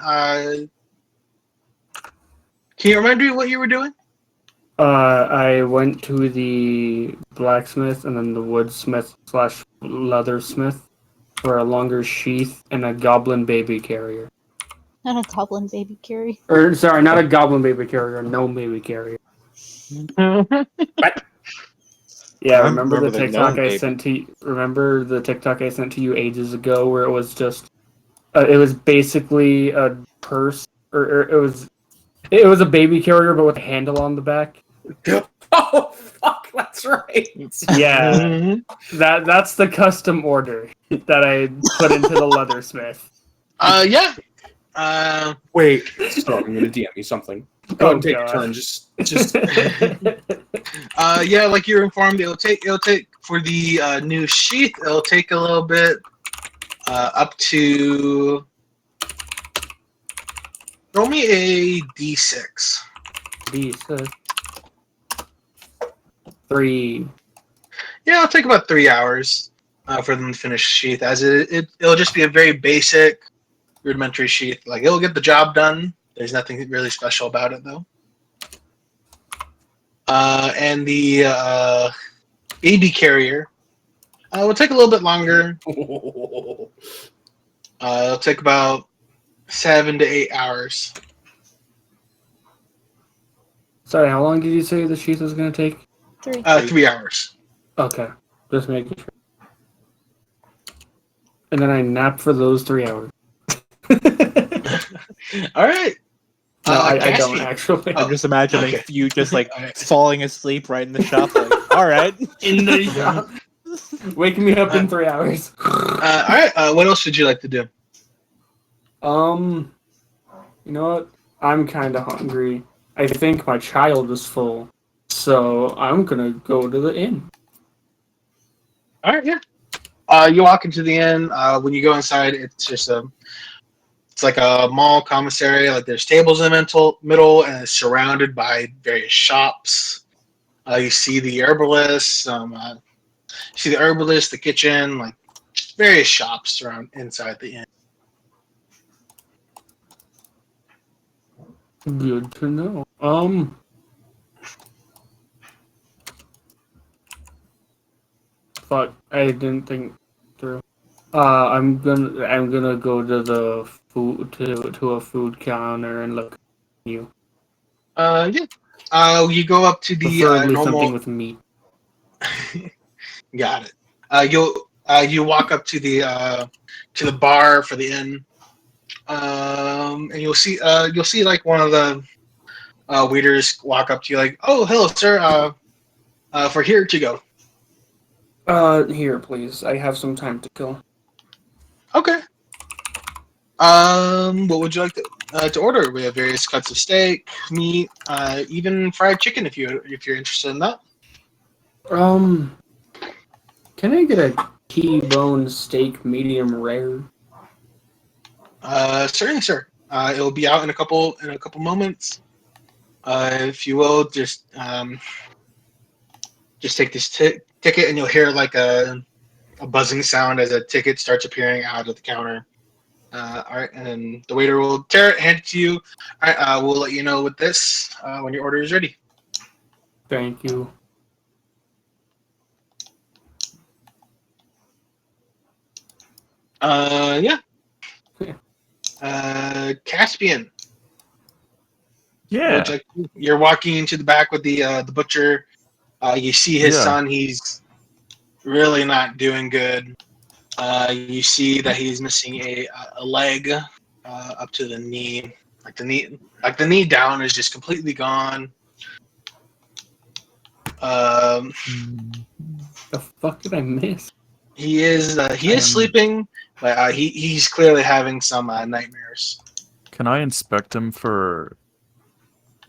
Can you remind me what you were doing? I went to the blacksmith and then the woodsmith / leathersmith for a longer sheath and a goblin baby carrier. Not a goblin baby carry. Or sorry, not a goblin baby carrier, a gnome baby carrier. Yeah, remember the TikTok I sent to you? Remember the TikTok I sent to you ages ago, where it was just, it was basically a purse, or it was a baby carrier, but with a handle on the back. Oh fuck, that's right. Yeah, that's the custom order that I put into the leathersmith. Yeah. Wait, stop! I'm gonna DM you something. Go and take a turn. Just. Yeah, like you're informed, it'll take for the new sheath. It'll take a little bit, up to. Roll me a d6. D6. 3. Yeah, it'll take about 3 hours for them to finish sheath. As it'll just be a very basic, rudimentary sheath. Like it'll get the job done. There's nothing really special about it though. And the baby carrier will take a little bit longer. It'll take about 7 to 8 hours. Sorry, how long did you say the sheath was going to take? 3. 3 hours. Okay, just making sure. And then I nap for those 3 hours. All right. No, I don't Caspian. actually. I'm just imagining okay. you just like Alright. falling asleep right in the shop. Like, all right. In the shop. Wake me up in 3 hours. All right. What else would you like to do? You know what? I'm kind of hungry. I think my child is full, so I'm gonna go to the inn. All right. Yeah. You walk into the inn. When you go inside, it's just It's like a mall commissary. Like there's tables in the middle, and it's surrounded by various shops. You see the herbalist, the kitchen, like various shops around inside the inn. Good to know. Fuck, I didn't think through. I'm gonna go to the food to a food counter and look at you. Yeah. You go up to the Preferably normal. something with meat. Got it. You walk up to the bar for the inn, and you'll see like one of the waiters walk up to you like, "Oh, hello, sir. For here to go." Here, please. I have some time to kill. Okay. What would you like to order? We have various cuts of steak, meat, even fried chicken if you're interested in that. Can I get a T-bone steak, medium rare? Certainly, sir. It will be out in a couple moments. If you will, just take this ticket, and you'll hear like a buzzing sound as a ticket starts appearing out of the counter. All right, and then the waiter will tear it, hand it to you. All right, we'll let you know with this when your order is ready. Thank you. Yeah. Yeah. Caspian. Yeah. You're walking into the back with the butcher. You see his son. He's really not doing good. You see that he's missing a leg up to the knee. The knee down is just completely gone. The fuck did I miss? He is sleeping, but he's clearly having some nightmares. Can I inspect him for?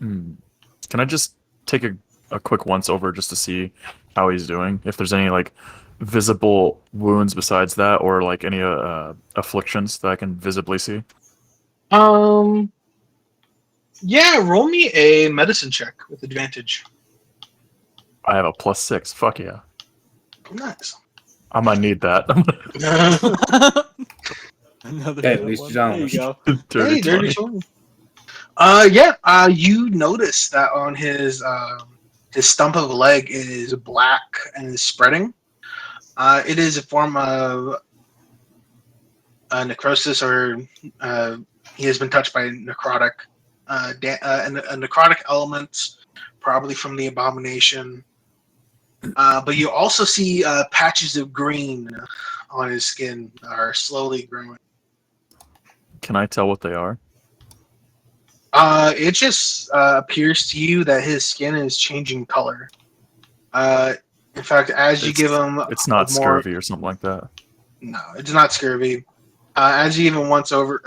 Can I just take a quick once over just to see how he's doing? If there's any like visible wounds besides that, or like any afflictions that I can visibly see? Yeah, roll me a medicine check with advantage. I have a +6. Fuck yeah. Nice. I might need that. Another At good least one. he's There honest. you go. Hey, dirty 20. 20. You notice that on his stump of a leg is black and is spreading. It is a form of necrosis, or he has been touched by necrotic, and a necrotic element, probably from the abomination. But you also see patches of green on his skin are slowly growing. Can I tell what they are? It just appears to you that his skin is changing color. In fact, as you give him, It's not more, scurvy or something like that. no, it's not scurvy. As you even once over,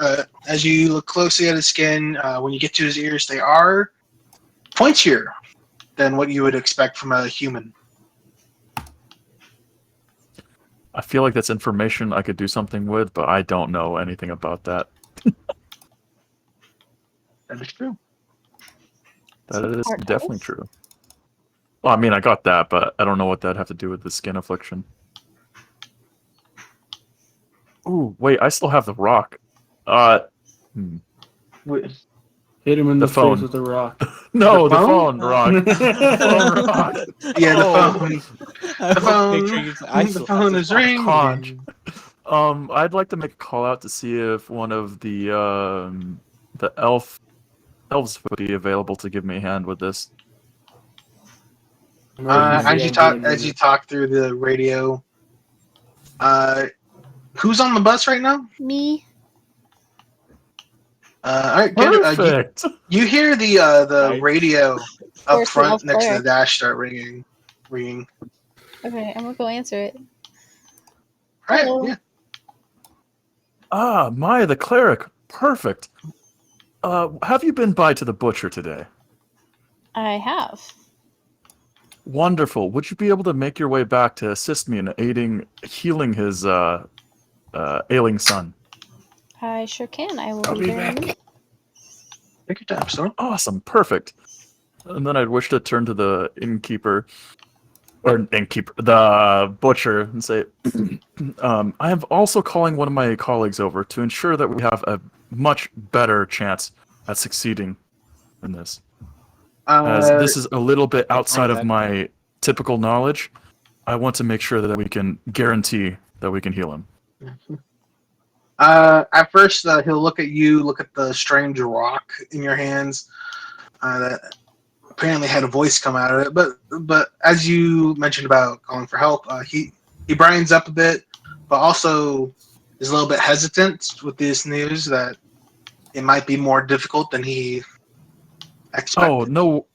as you look closely at his skin, when you get to his ears, they are pointier than what you would expect from a human. I feel like that's information I could do something with, but I don't know anything about that. That is true. That is Part definitely health? true. Well, I mean, I got that, but I don't know what that'd have to do with the skin affliction. Ooh, wait, I still have the rock. Hit him in The the, phone. face with a rock. No, The the phone? phone rock. Phone rock. Yeah, the Oh. phone. I The was phone. picturing I The still phone have the is ringing. Conch. I'd like to make a call out to see if one of the elves would be available to give me a hand with this. As you talk through the radio, who's on the bus right now? Me? All right, good. Perfect. You hear the Right. radio up Where's the front elf next to cleric? the dash start ringing. Okay, I'm gonna go answer it. All right, Hello. yeah. Ah, Maya the cleric. Perfect. Have you been by to the butcher today? I have. Wonderful. Would you be able to make your way back to assist me in healing his ailing son? I sure can. I will I'll be be there in a back. minute. Take your time, Storm. Awesome, perfect. And then I'd wish to turn to the innkeeper, the butcher, and say, I am also calling one of my colleagues over to ensure that we have a much better chance at succeeding in this. As this is a little bit outside of my typical knowledge, I want to make sure that we can guarantee that we can heal him. At first, he'll look at you, look at the strange rock in your hands that apparently had a voice come out of it. But as you mentioned about calling for help, he brightens up a bit, but also is a little bit hesitant with this news that it might be more difficult than he expected. Oh,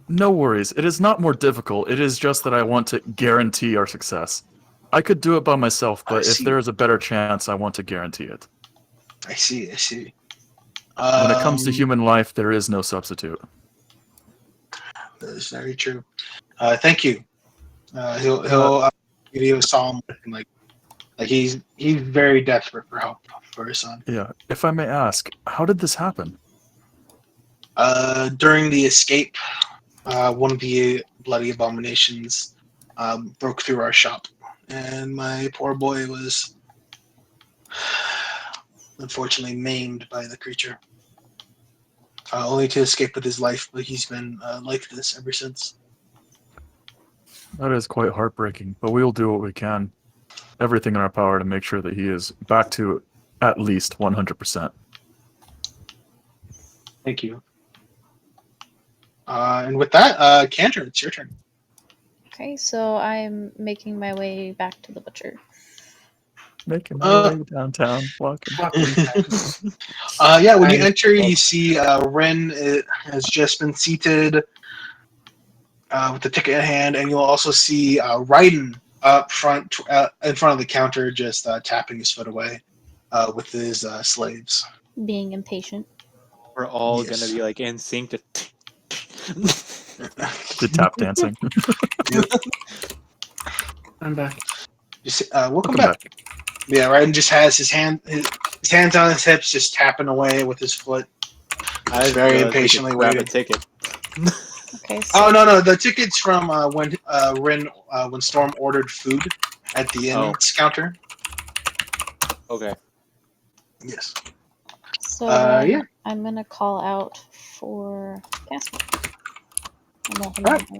no worries. It is not more difficult. It is just that I want to guarantee our success. I could do it by myself, but if there is a better chance, I want to guarantee it. I see. When it comes to human life, there is no substitute. That is very true. Thank you. He'll give you a solemn look, and like he's very desperate for help for his son. Yeah. If I may ask, how did this happen? During the escape, one of the bloody abominations broke through our shop, and my poor boy was unfortunately maimed by the creature. Only to escape with his life, but he's been like this ever since. That is quite heartbreaking, but we will do what we can. Everything in our power to make sure that he is back to at least 100%. Thank you. And with that, Cantor, it's your turn. Okay, so I'm making my way back to the butcher. Making my way downtown, walking. Yeah, when you enter, you see Ren has just been seated with the ticket in hand, and you'll also see Raiden up front, in front of the counter, just tapping his foot away with his slaves. Being impatient. We're all Yes. gonna be like in sync to. The tap dancing. I'm back. Welcome back. Yeah, Raiden just has his hands on his hips, just tapping away with his foot. I very impatiently grab a waiting. ticket. Okay, so Oh no, the ticket's from when Storm ordered food at the inn's counter. Okay. Yes. So yeah. I'm gonna call out for Casper. And let him Alright. know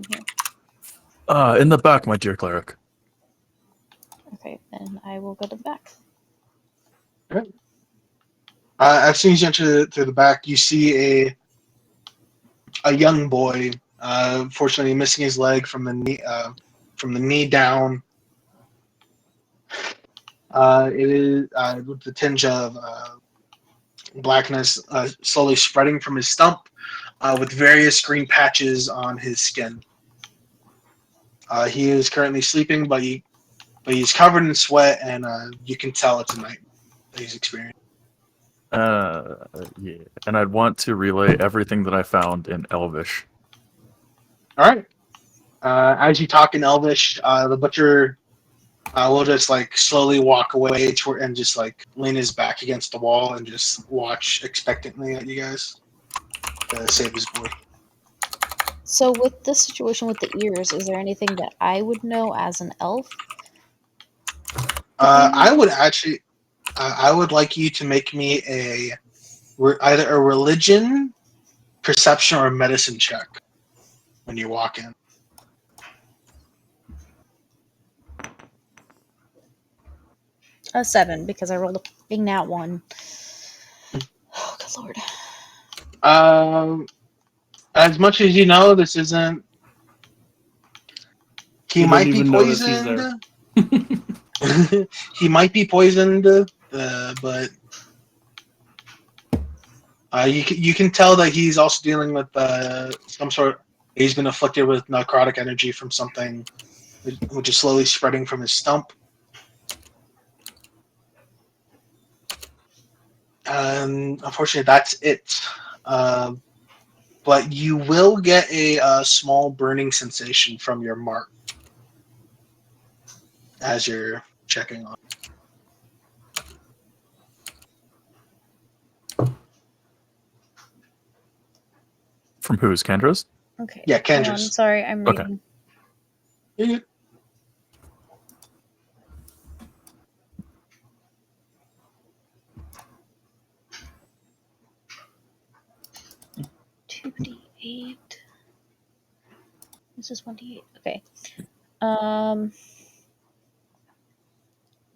I'm here. In the back, my dear cleric. Okay, then I will go to the back. As soon as you enter through the back, you see a young boy, fortunately missing his leg from the knee down. It is with the tinge of blackness slowly spreading from his stump, with various green patches on his skin. He is currently sleeping, but he's covered in sweat, and you can tell it's a night that he's experiencing. Yeah. And I'd want to relay everything that I found in Elvish. All right. As you talk in Elvish, the butcher will just like slowly walk away and just like lean his back against the wall and just watch expectantly at you guys to save his boy. So with this situation with the ears, is there anything that I would know as an elf? I would actually, I would like you to make me either a religion, perception, or a medicine check when you walk in. A 7, because I rolled a big nat 1. Oh, good lord. As much as you know, this isn't. He You might don't be even notice he's there. poisoned. He might be poisoned, but you can tell that he's also dealing with some sort. He's been afflicted with necrotic energy from something, which is slowly spreading from his stump. Unfortunately, that's it. But you will get a small burning sensation from your mark as you're checking on. From whose? Kendra's? Okay. Yeah, hold on, Kendra's. sorry, I'm Okay. reading. Yeah. 2d8. This is 1d8. Okay.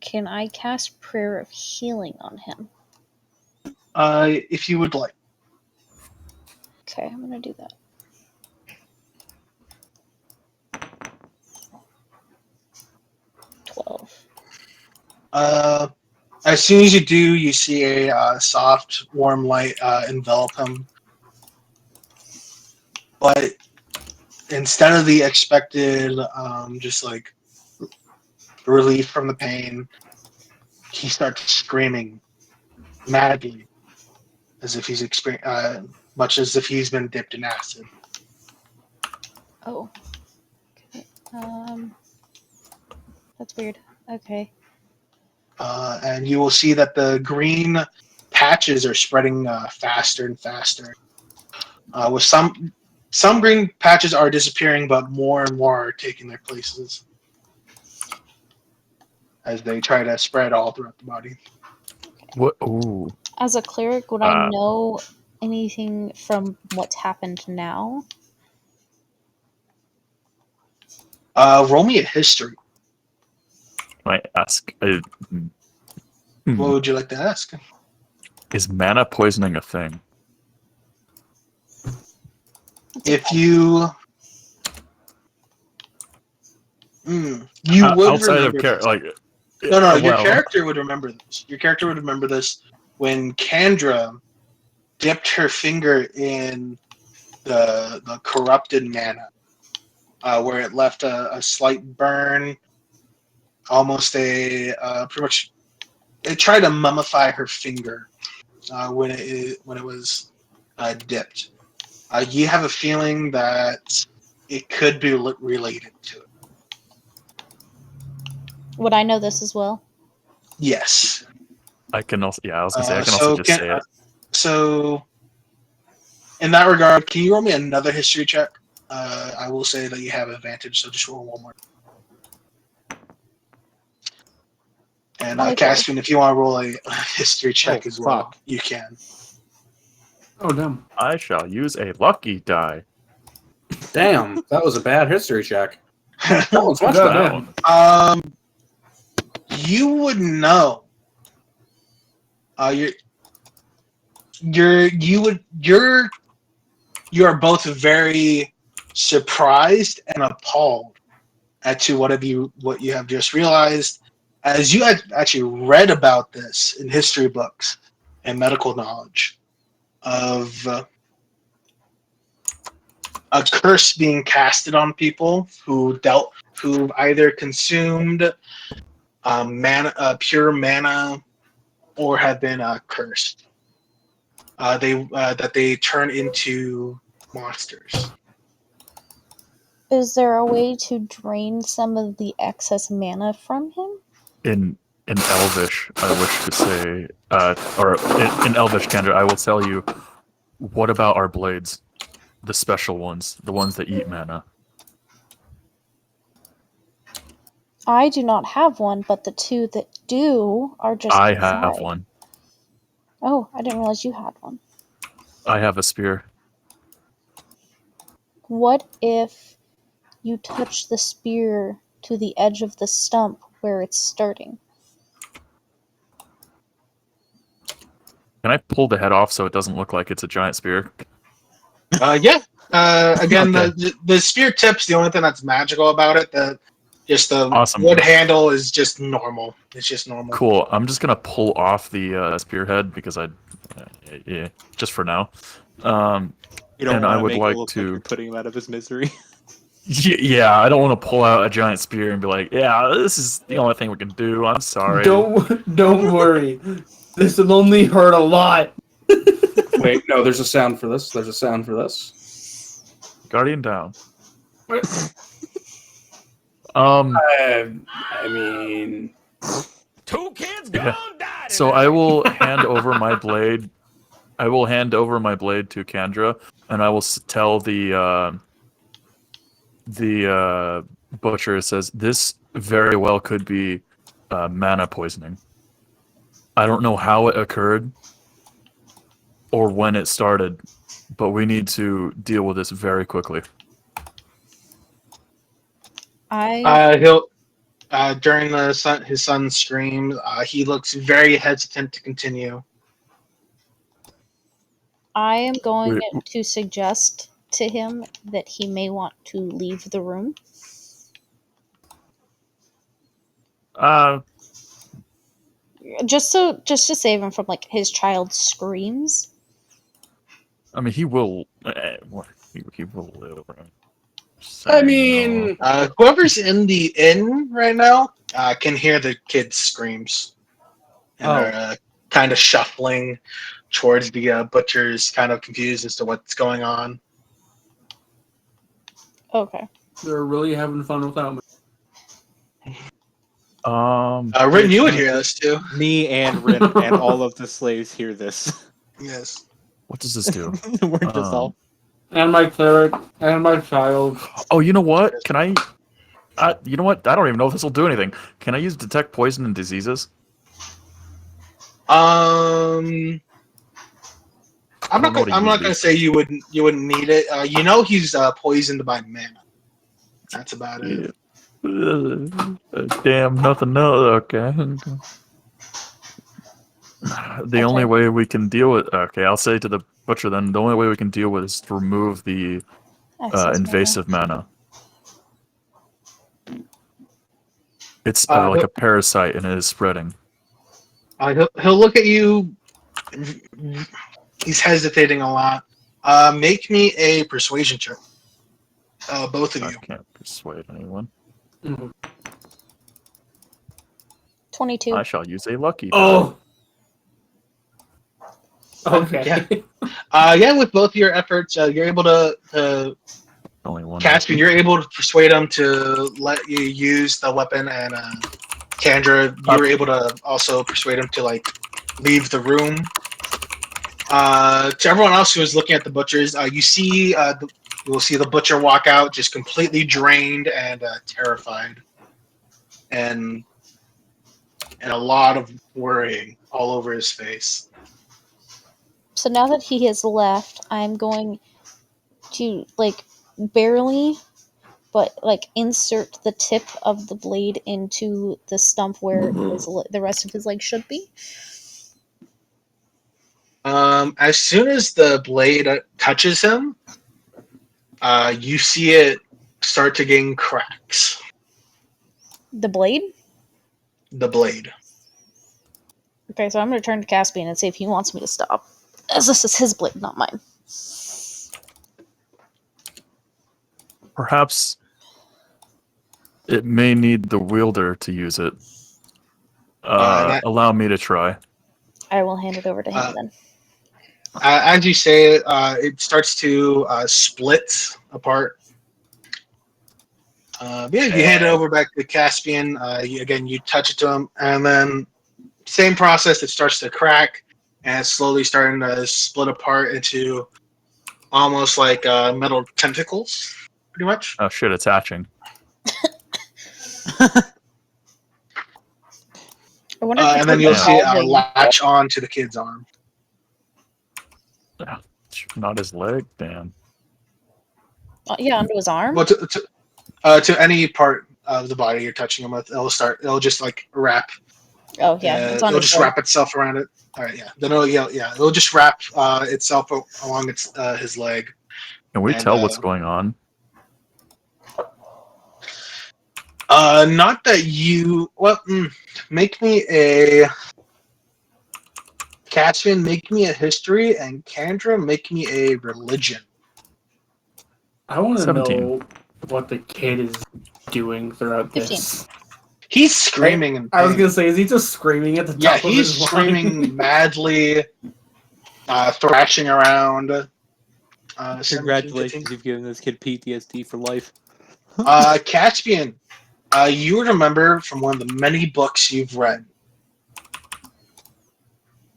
Can I cast Prayer of Healing on him? If you would like. Okay, I'm gonna do that. As soon as you do, you see a soft, warm light envelop him. But instead of the expected, just like relief from the pain, he starts screaming madly, as if he's much as if he's been dipped in acid. Oh. Okay. That's weird. Okay. And you will see that the green patches are spreading faster and faster. With some green patches are disappearing, but more and more are taking their places as they try to spread all throughout the body. What? Ooh. As a cleric, would I know anything from what's happened now? Roll me a history. Might ask. What would you like to ask? Is mana poisoning a thing? If you, you would outside of remember this. like. No, your well, character would remember this. Your character would remember this when Kendra dipped her finger in the corrupted mana, where it left a slight burn, almost a pretty much. It tried to mummify her finger when it was dipped. You have a feeling that it could be related to it. Would I know this as well? Yes. I can also. Yeah, I was gonna say I can also just say it. So, in that regard, can you roll me another history check? I will say that you have advantage, so just roll one more. And Caspian, if you want to roll a history check as well, you can. Oh, damn. I shall use a lucky die. Damn, that was a bad history check. That one's much Yeah, better. You would know. You are both very surprised and appalled at to what you have just realized, as you had actually read about this in history books and medical knowledge of a curse being casted on people who either consumed pure mana or have been cursed. That they turn into monsters. Is there a way to drain some of the excess mana from him? In Elvish, I wish to say, or in Elvish, Kendra, I will tell you. What about our blades? The special ones, the ones that eat mana. I do not have one, but the two that do are just I inside. have one. Oh, I didn't realize you had one. I have a spear. What if you touch the spear to the edge of the stump where it's starting? Can I pull the head off so it doesn't look like it's a giant spear? Yeah. Again, Okay. the spear tip's the only thing that's magical about it. The Awesome. wood handle is just normal. It's just normal. Cool. I'm just gonna pull off the spearhead because yeah, just for now. You don't and I want to would make like it look to like you're putting him out of his misery. Yeah, I don't want to pull out a giant spear and be like, yeah, this is the only thing we can do. I'm sorry. Don't worry. This will only hurt a lot. Wait, no, there's a sound for this. There's a sound for this. Guardian down. I mean, two kids gone died. So I will hand over my blade I will hand over my blade to Kendra, and I will tell the butcher. It says this very well could be mana poisoning. I don't know how it occurred or when it started, but we need to deal with this very quickly. He'll during his son's scream, he looks very hesitant to continue. I am going to suggest to him that he may want to leave the room. Just to save him from like his child's screams. I mean, he will. He will live. I mean, whoever's in the inn right now can hear the kids' screams, and are kind of shuffling towards the butchers, kind of confused as to what's going on. Okay. They're really having fun without me. Rin, you would hear this too. Me and Rin and all of the slaves hear this. Yes. What does this do? We're just all. And my cleric and my child. Oh, you know what? Can I? You know what? I don't even know if this will do anything. Can I use detect poison and diseases? I'm not gonna say you wouldn't need it. You know he's poisoned by mana. That's about it. Damn, nothing else. Okay. The only way we can deal with I'll say to the butcher then. The only way we can deal with it is to remove the invasive mana. It's like a parasite and it is spreading. He'll look at you. He's hesitating a lot. Make me a persuasion check. Both of you. I can't persuade anyone. 22. I shall use a lucky. Oh. Okay. Yeah, with both your efforts, you're able to only one. Caspian, you're able to persuade him to let you use the weapon, and Kendra, you were able to also persuade him to like leave the room. To everyone else who is looking at the butchers, you will see the butcher walk out, just completely drained and terrified, and a lot of worrying all over his face. So now that he has left, I'm going to like barely, but like insert the tip of the blade into the stump where the rest of his leg should be. As soon as the blade touches him, you see it start to gain cracks. The blade? The blade. Okay, so I'm going to turn to Caspian and see if he wants me to stop. As this is his blade, not mine. Perhaps it may need the wielder to use it. Allow me to try. I will hand it over to him then. As you say it, it starts to split apart. Yeah, you hand it over back to Caspian. You touch it to him, and then same process. It starts to crack, and it's slowly starting to split apart into almost like metal tentacles, pretty much. Oh shit! It's hatching. And then you'll see it latch on to the kid's arm. Not his leg, damn. Yeah, onto his arm. Well, to any part of the body you're touching him with, it'll just like wrap. Oh yeah, it's on it'll just wrap itself around it. All right, yeah. Then it'll just wrap itself along his leg. Can we tell what's going on? Not that you. Well, make me a. Caspian, make me a history, and Kendra, make me a religion. I want to 17. know what the kid is doing throughout 15. this. He's screaming. In pain. I was gonna say, is he just screaming at the top of his he's screaming madly, thrashing around. Congratulations, you've given this kid PTSD for life. Caspian, you remember from one of the many books you've read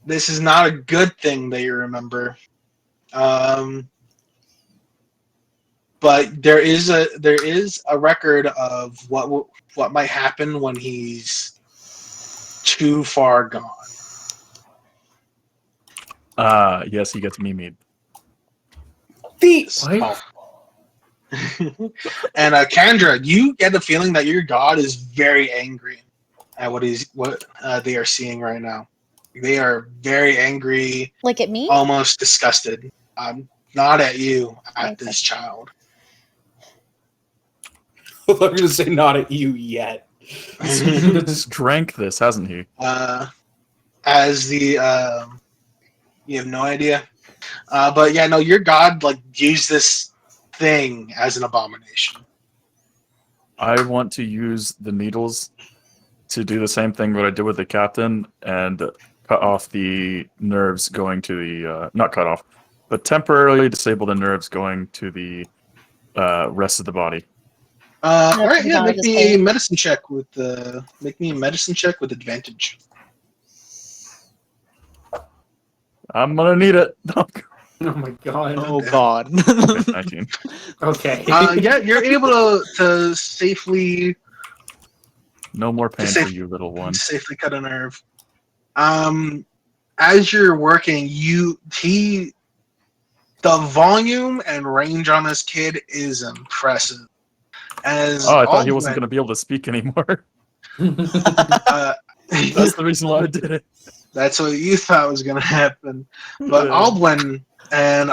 this is not a good thing that you remember. But there is a record of what might happen when he's too far gone. Yes, he gets mimied. Feet. What? And Kendra, you get the feeling that your god is very angry at what they are seeing right now. They are very angry, Like at me? almost disgusted. Not at you, at Okay. this child. I thought you were going to say not at you yet. He's drank this, hasn't he? As the you have no idea, but yeah, no, your god like used this thing as an abomination. I want to use the needles to do the same thing what I did with the captain and cut off the nerves going to the not cut off, but temporarily disable the nerves going to the rest of the body. All right, put it yeah, on make his me head. a medicine check with advantage. I'm gonna need it. Oh my god. Oh god. 19. Okay. Yeah, you're able to safely No more pain Just for you, little one. safely cut a nerve. As you're working, the volume and range on this kid is impressive. As Oh, I thought he wasn't Aldwin, gonna be able to speak anymore. uh, That's the reason why I did it. that's what you thought was going to happen. But Yeah. Aldwin and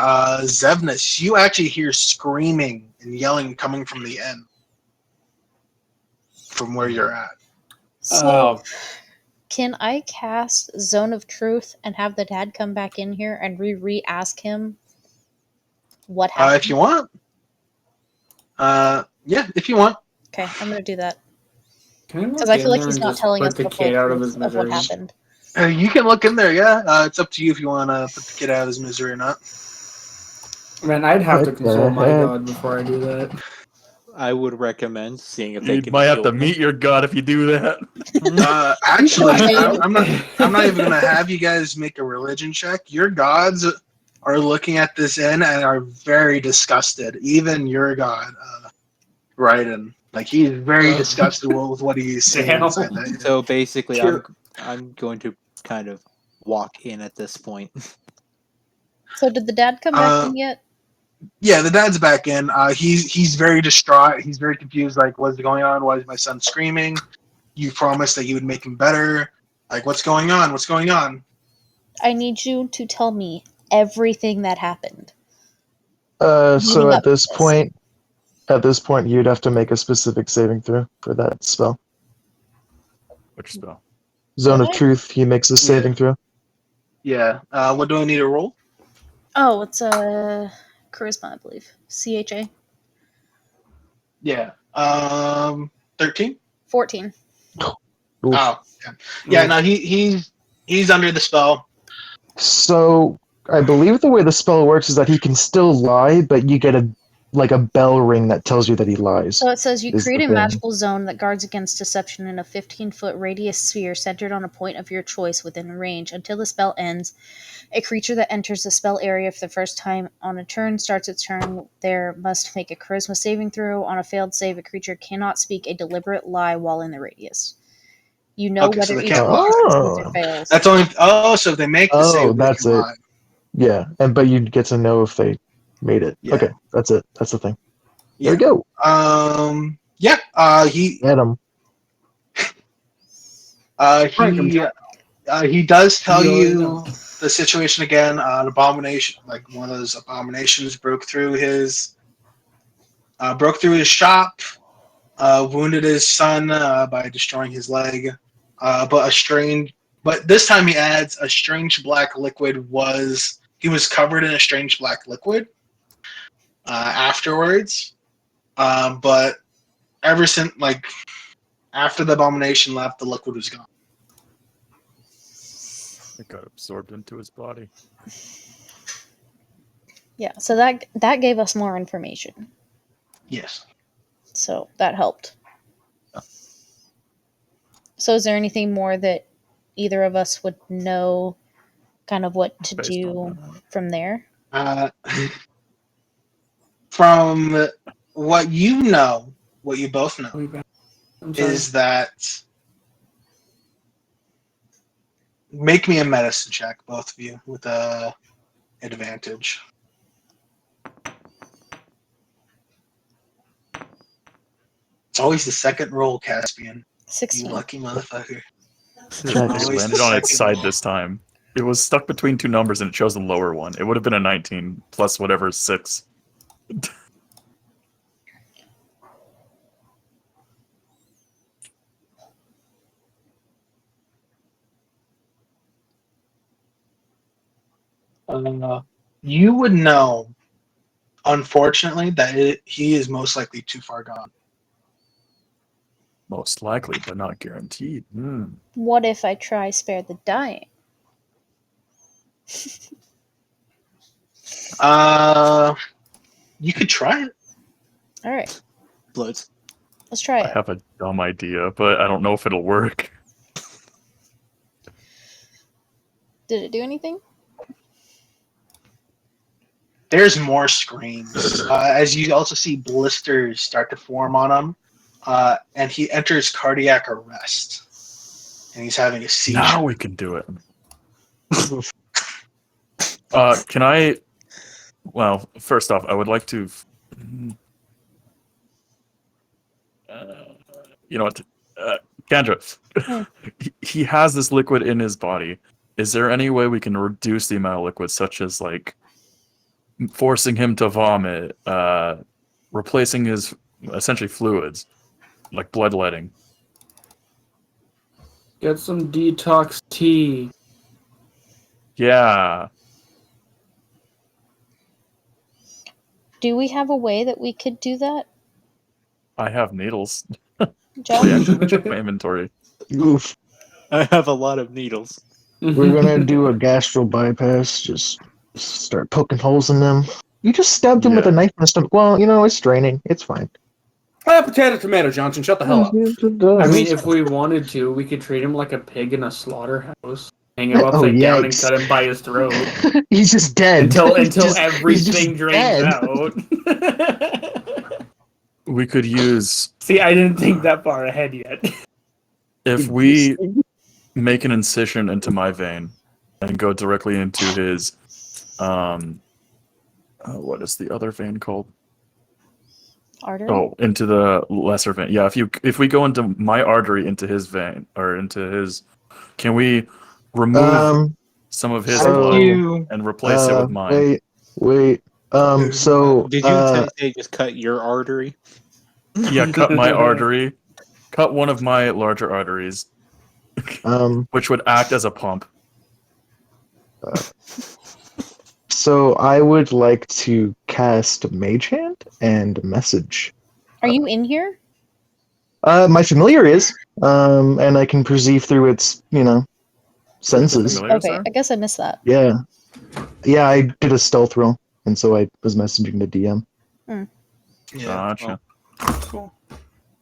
Zevnis, you actually hear screaming and yelling coming from the end, from where you're at. So, can I cast Zone of Truth and have the dad come back in here and re-ask him what happened? If you want. Yeah, if you want. Okay, I'm gonna do that. Can Because I feel like he's not telling us the the full kid out of his truth of what misery. happened. You can look in there, yeah. It's up to you if you want to put the kid out of his misery or not. Man, I'd have to What the console my heck? god before I do that. I would recommend seeing if they You can might have heal to him. meet your god if you do that. Actually, Okay. I'm not even gonna have you guys make a religion check. Your gods are looking at this inn and are very disgusted. Even your god, Raiden, like he's very disgusted with what he's seeing Damn. inside that inn. So basically, Sure. I'm going to kind of walk in at this point. So did the dad come back in yet? Yeah, the dad's back in. He's very distraught. He's very confused. Like, what's going on? Why is my son screaming? You promised that you would make him better. Like, what's going on? What's going on? I need you to tell me everything that happened. So Leading at up to this point, you'd have to make a specific saving throw for that spell. Which spell? Zone of Okay. Truth. He makes a saving throw. Yeah. What do I need to roll? Oh, it's charisma, I believe. CHA. Yeah. 13. 14. Oof. Oh, yeah. No, he's under the spell. So I believe the way the spell works is that he can still lie, but you get a bell ring that tells you that he lies. So it says you Is the create a thing. magical zone that guards against deception in a 15-foot radius sphere centered on a point of your choice within range. Until the spell ends, a creature that enters the spell area for the first time on a turn starts its turn there must make a charisma saving throw. On a failed save, a creature cannot speak a deliberate lie while in the radius. You know Okay, so whether they each can't creature lie. succeeds or fails. That's only. Oh, so if they make the save, they that's can it. lie. Yeah, but you get to know if they made it. Yeah. Okay, that's it. That's the thing. Yeah. There we go. Yeah. He Get him. he does tell Yeah, I you know. the situation again. An abomination, like one of those abominations, broke through his shop, wounded his son by destroying his leg. But this time he adds a strange black liquid he was covered in a strange black liquid afterwards. But ever since, like, after the abomination left, the liquid was gone. It got absorbed into his body. Yeah, so that gave us more information. Yes. So that helped. So is there anything more that either of us would know kind of what to Based do on that. from there? From what you know, what you both know, I'm sorry. is that make me a medicine check, both of you, with a advantage. It's always the second roll, Caspian. You 16. lucky motherfucker. It Always the landed on its second side roll. this time. It was stuck between two numbers and it chose the lower one. It would have been a 19 plus whatever 6. You would know, unfortunately, that he is most likely too far gone. Most likely, but not guaranteed. What if I try spare the dying? You could try it. All right, Bloods. let's try I it. have a dumb idea, but I don't know if it'll work. Did it do anything? There's more screams as you also see blisters start to form on him, and he enters cardiac arrest, and he's having a seizure. Now we can do it. Can I? Well, first off, I would like to. You know what? Kendra, he has this liquid in his body. Is there any way we can reduce the amount of liquid, such as like forcing him to vomit, replacing his essentially fluids, like bloodletting? Get some detox tea. Yeah. Do we have a way that we could do that, I have needles. John? Yeah, actually, check my inventory. Oof. I have a lot of needles. We're gonna do a gastro bypass. Just start poking holes in them. You just stabbed him with a Yeah. knife in the stomach. Well, you know, it's draining. It's fine. Potato, tomato, Johnson. Shut the hell up. I mean, if we wanted to, we could treat him like a pig in a slaughterhouse. Hang him Oh, upside down and yikes. cut him by his throat He's just dead. until He's just everything drains dead. out. We could use See, I didn't think that far ahead yet. if we make an incision into my vein and go directly into his what is the other vein called? Artery? Oh, into the lesser vein. Yeah, if we go into my artery into his vein or into his, can we remove some of his so- blood You and replace it with mine? Wait. So Did you say just cut your artery? Yeah, cut my artery, cut one of my larger arteries, which would act as a pump. So I would like to cast Mage Hand and Message. Are you in here? My familiar is, and I can perceive through its, senses. Familiar, Okay, sir? I guess I missed that. Yeah, I did a stealth roll, and so I was messaging the DM. yeah. Gotcha. Cool.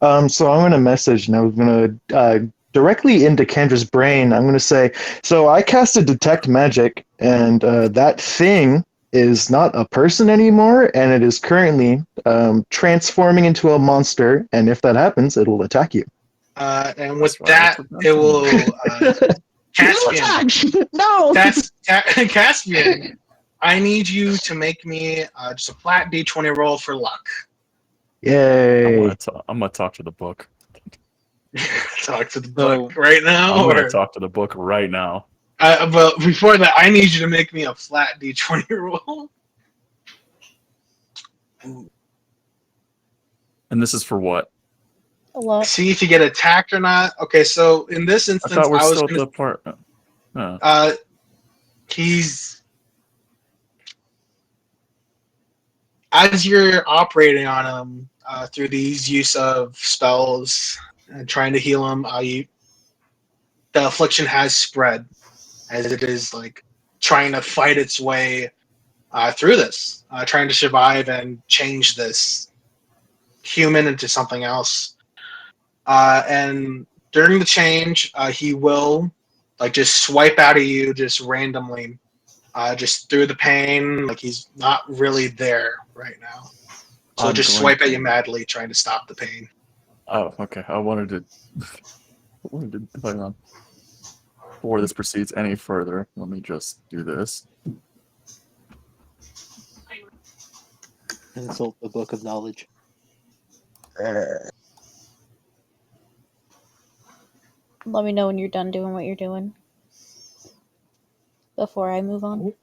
So I'm gonna message, and I'm gonna directly into Kendra's brain. I'm gonna say, so I casted Detect Magic, and that thing is not a person anymore, and it is currently transforming into a monster. And if that happens, it will attack you. And with That's that, why it will Caspian. No. Caspian, I need you to make me just a flat D20 roll for luck. Yay! I'm gonna talk to the book. Talk to the So- book right now. I'm Or, gonna talk to the book right now. but before that, I need you to make me a flat D20 roll. And this is for what? A lot. See if you get attacked or not. Okay, so in this I instance, thought we're I was still at gonna, the part. he's as you're operating on him through these use of spells and trying to heal him. The affliction has spread as it is like trying to fight its way through this, trying to survive and change this human into something else. And during the change, he will like just swipe out of you just randomly, just through the pain. Like he's not really there right now. So I'm just going swipe at to- you madly, trying to stop the pain. Oh, okay. I wanted to. Hang on. Before this proceeds any further, let me just do this. Insult the book of knowledge. Let me know when you're done doing what you're doing. Before I move on.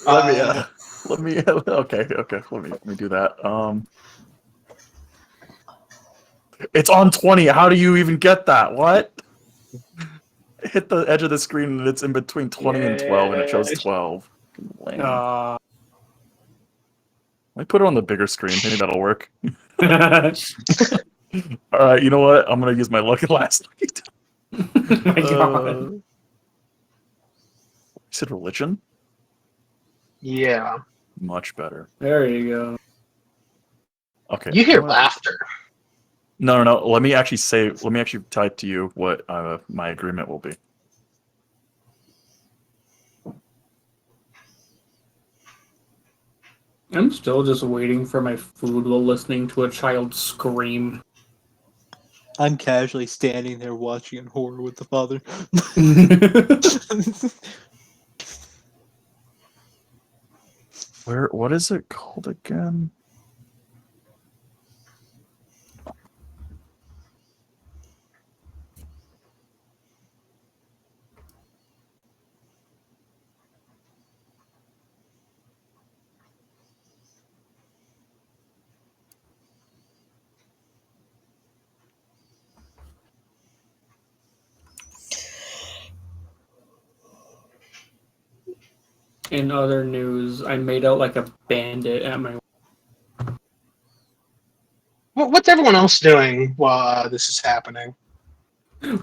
Oh, let me. Okay. Let me do that. It's on 20. How do you even get that? What? Hit the edge of the screen and it's in between 20 and 12, and it shows 12. Lame. Let me put it on the bigger screen. Maybe that'll work. All right. You know what? I'm gonna use my lucky last night. My God. You said religion? Yeah. Much better. There you go. Okay. You hear I'm gonna- laughter. No. Let me actually type to you what my agreement will be. I'm still just waiting for my food while listening to a child scream. I'm casually standing there watching in horror with the father. What is it called again? In other news, I made out like a bandit at my. What's everyone else doing while this is happening?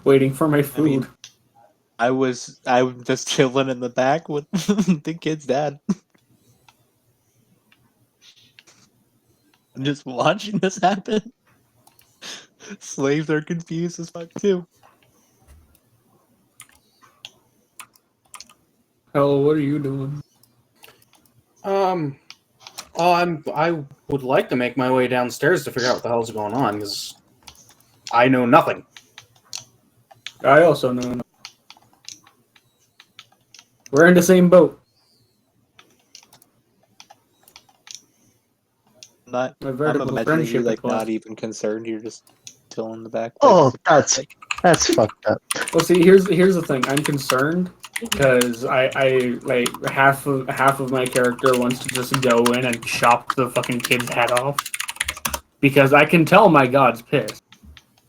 Waiting for my food. mean, I was just chilling in the back with the kid's dad. I'm just watching this happen. Slaves are confused as fuck too. Hello, what are you doing? I would like to make my way downstairs to figure out what the hell's going on, because I know nothing. I also know. We're in the same boat. I'm A I'm vertical imagining friendship you like request. not even concerned. You're just chilling in the back. Oh, that's fucked up. Well, see, here's the thing. I'm concerned because I like half of my character wants to just go in and chop the fucking kid's head off because I can tell my god's pissed.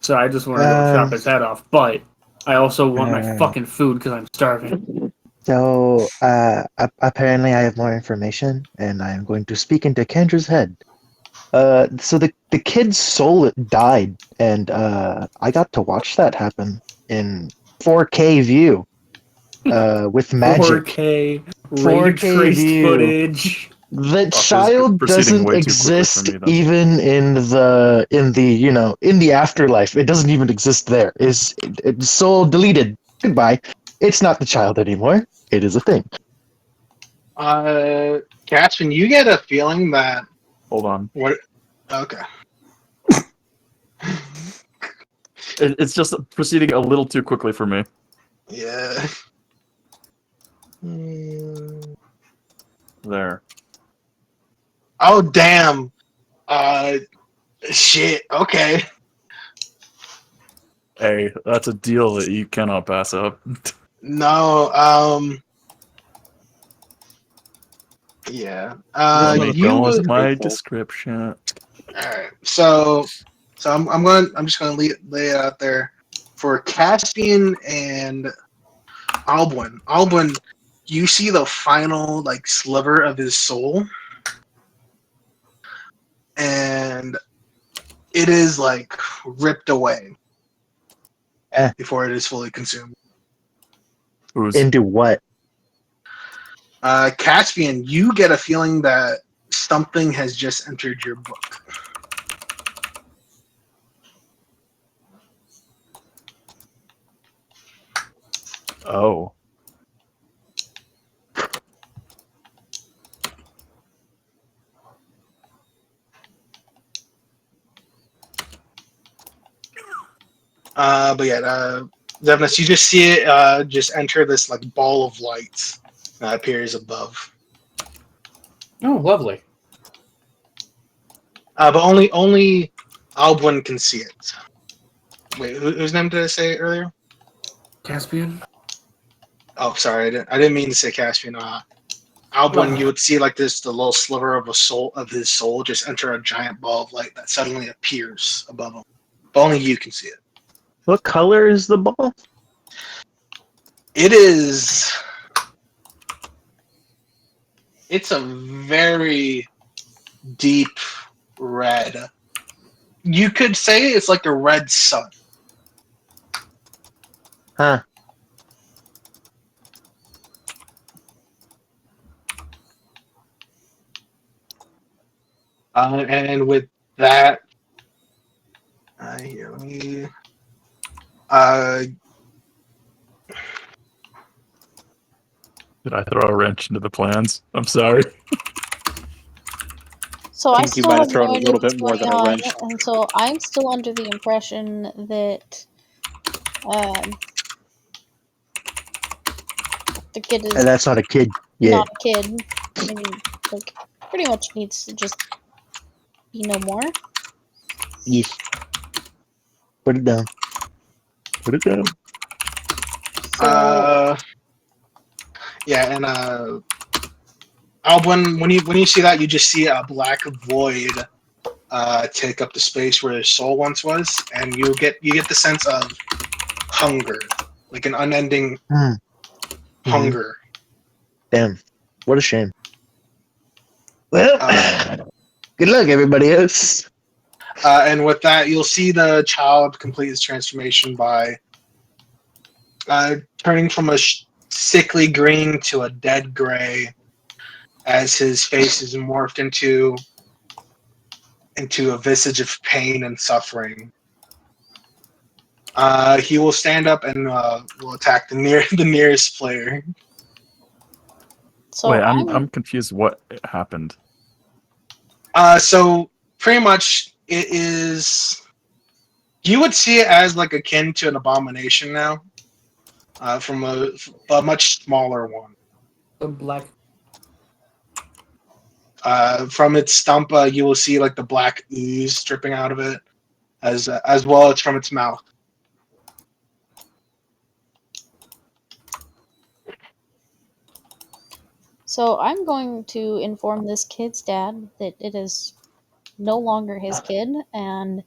So I just want to go chop his head off, but I also want my fucking food because I'm starving. So, apparently I have more information, and I am going to speak into Kendra's head. So the kid's soul died, and I got to watch that happen in 4K view, with magic. 4K ray 4K traced view. footage. The is child proceeding doesn't way too quickly for exist me, then. even in the afterlife. It doesn't even exist there. It's soul deleted. Goodbye. It's not the child anymore. It is a thing. Gaspin, you get a feeling that Hold on. what? Okay. It's just proceeding a little too quickly for me. Yeah. There. Oh damn. Shit. Okay. Hey, that's a deal that you cannot pass up. No. Yeah. Let me You go would. with my grateful. description. All right. So I'm just gonna lay it out there for Caspian and Albuin. Albuin, you see the final like sliver of his soul, and it is like ripped away. before it is fully consumed. Who's Into what? Caspian, you get a feeling that something has just entered your book. oh. But yeah, Zevnus, you just see it just enter this like ball of light that appears above. Oh, lovely. But only Albwyn can see it. Wait, whose name did I say earlier? Caspian? Oh, sorry, I didn't mean to say Caspian. Albwyn, you would see like this, the little sliver of his soul, just enter a giant ball of light that suddenly appears above him. But only you can see it. What color is the ball? It is. It's a very deep red. You could say it's like a red sun. Huh. And with that, here, let me. Did I throw a wrench into the plans? I'm sorry. So I I think you still might have have thrown no a idea little what's bit more going than a on, wrench. and so I'm still under the impression that the kid is And that's not a kid yet. not a kid. I mean, like, pretty much needs to just be no more. Yes. Put it down. Put it down. So yeah, and Albwyn, when you see that, you just see a black void take up the space where his soul once was, and you get the sense of hunger, like an unending hunger. Damn. What a shame. Well, good luck, everybody else. And with that, you'll see the child complete his transformation by turning from a sickly green to a dead gray, as his face is morphed into a visage of pain and suffering. He will stand up and will attack the nearest player. so Wait, I'm confused. What happened? So pretty much it is. You would see it as like akin to an abomination now, from a much smaller one. The black. From its stump, you will see like the black ooze dripping out of it, as well as from its mouth. So I'm going to inform this kid's dad that it is no longer his kid, and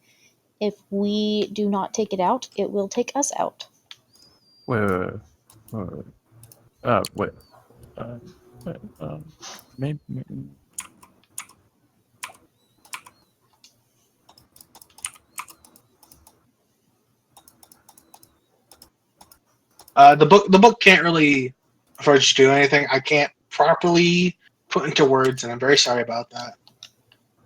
if we do not take it out, it will take us out. Wait. Wait. Maybe. The book can't really afford you to do anything. I can't properly put into words, and I'm very sorry about that.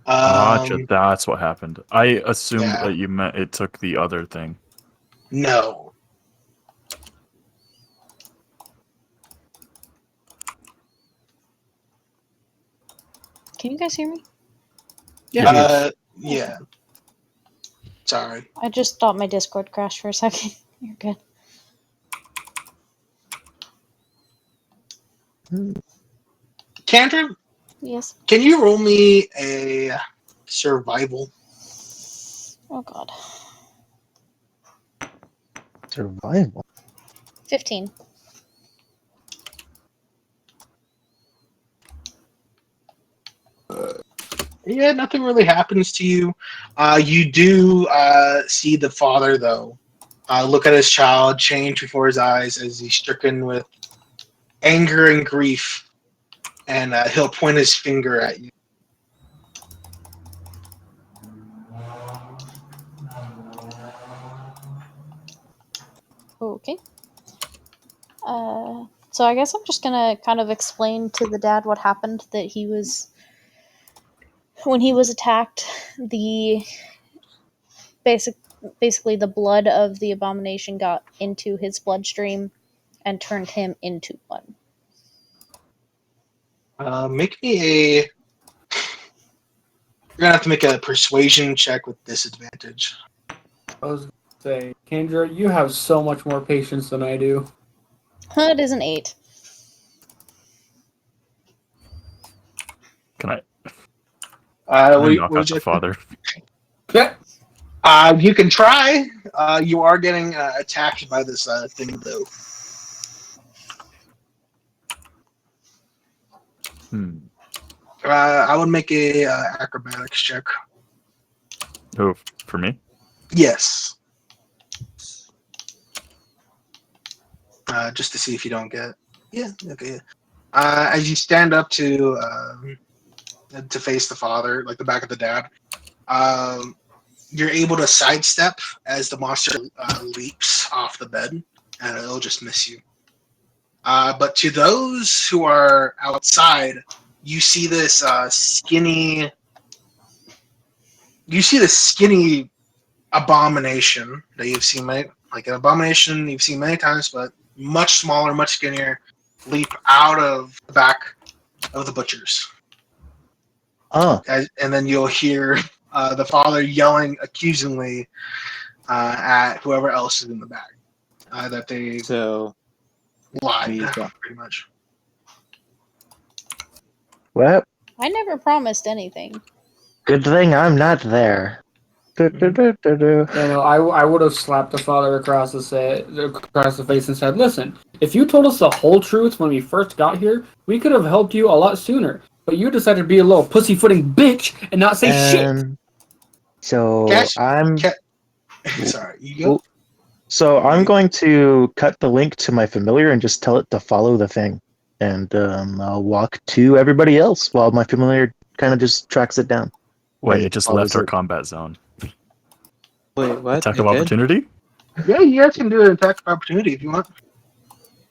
Gotcha. That's what happened. I assumed Yeah. that you meant it took the other thing. No. Can you guys hear me? Yeah. Yeah. Sorry. I just thought my Discord crashed for a second. You're good. Cantor, Yes. can you roll me a survival? Oh god. Survival. 15. Yeah, nothing really happens to you. You do see the father, though. Look at his child change before his eyes as he's stricken with anger and grief, and he'll point his finger at you. Okay. So I guess I'm just gonna kind of explain to the dad what happened. That he was, when he was attacked, the basically the blood of the abomination got into his bloodstream and turned him into one. Make me a. You're gonna have to make a persuasion check with disadvantage. I was gonna say, Kendra, you have so much more patience than I do. It is an 8. Can I Would knock out the you, father? you can try. You are getting attacked by this thing, though. I would make a acrobatics check. Who, for me? Yes. Just to see if you don't get. Yeah. Okay. As you stand up to face the father, like the back of the dad, you're able to sidestep as the monster leaps off the bed, and it'll just miss you. But to those who are outside, you see this skinny. You see the skinny abomination that you've seen, like an abomination you've seen many times, but much smaller, much skinnier, leap out of the back of the butchers. Oh, And then you'll hear the father yelling accusingly at whoever else is in the back that they So lied, we got- pretty much. well, I never promised anything. good thing I'm not there. Do-do-do-do-do. You know, I would have slapped the father across the face and said, "Listen, if you told us the whole truth when we first got here, we could have helped you a lot sooner. But you decided to be a little pussyfooting bitch and not say shit." So Cash- I'm Sorry, you go. so I'm going to cut the link to my familiar and just tell it to follow the thing, and I'll walk to everybody else while my familiar kind of just tracks it down. Wait, And it just follows left our it. combat zone. Wait, what? Attack It of did? opportunity? Yeah, you guys can do an attack of opportunity if you want.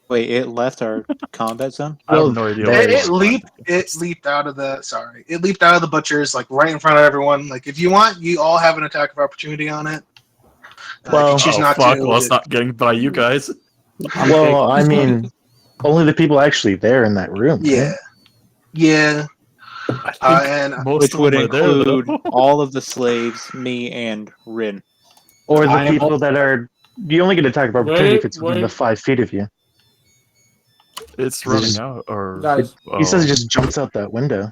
Wait, it left our combat zone? I Well, have no idea. there what is- It leaped out of the butchers, like right in front of everyone. Like if you want, you all have an attack of opportunity on it. Well- if you choose Oh not fuck! to, Well, it's not getting by you guys. Well, I mean, only the people actually there in that room. yeah, right? yeah. I think And most Which of would them are there, include though. all of the slaves, me, and Rin. Or the I am people that are. You only get attack of opportunity if it's within the wait. 5 feet of you. It's It running just- out, or Guys, He says oh. it just jumps out that window.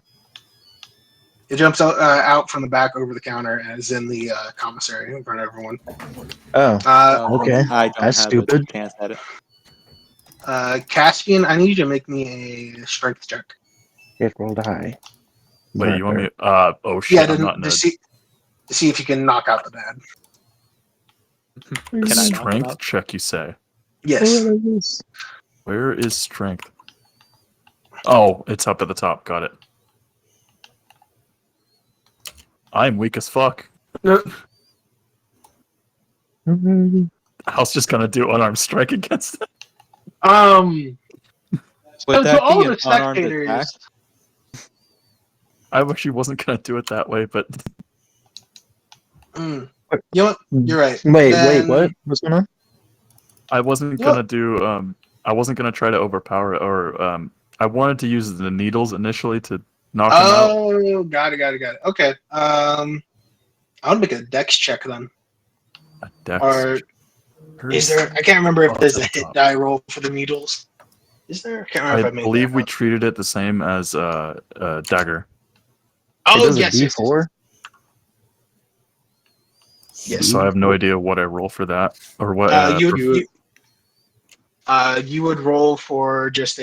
it jumps out from the back over the counter, as in the commissary in front of everyone. Oh, okay. I don't That's have stupid. a chance at it. Caspian, I need you to make me a strength check. it rolled high. Wait, you want me? Oh shit! Yeah, I'm not in to a see if you can knock out the dad. Can I knock him strength out? check. You say? Yes. Where is strength? Oh, it's up at the top. Got it. I'm weak as fuck. I was just gonna do unarmed strike against it. Would So that to all be the an unarmed spectators, attack? I actually wasn't gonna do it that way, but you know what? You're right. Wait, Then- what? What's going on? I wasn't Well- gonna do. I wasn't gonna try to overpower it, or I wanted to use the needles initially to knock him out. Oh, got it. Okay. I would make a dex check then. Dex. Or is there? I can't remember if there's a hit die roll for the needles. Is there? I can't remember I if I made believe that we up. treated it the same as dagger. It Oh does a yes, yes, D4? yes. So I have no idea what I roll for that, or what. You would roll for just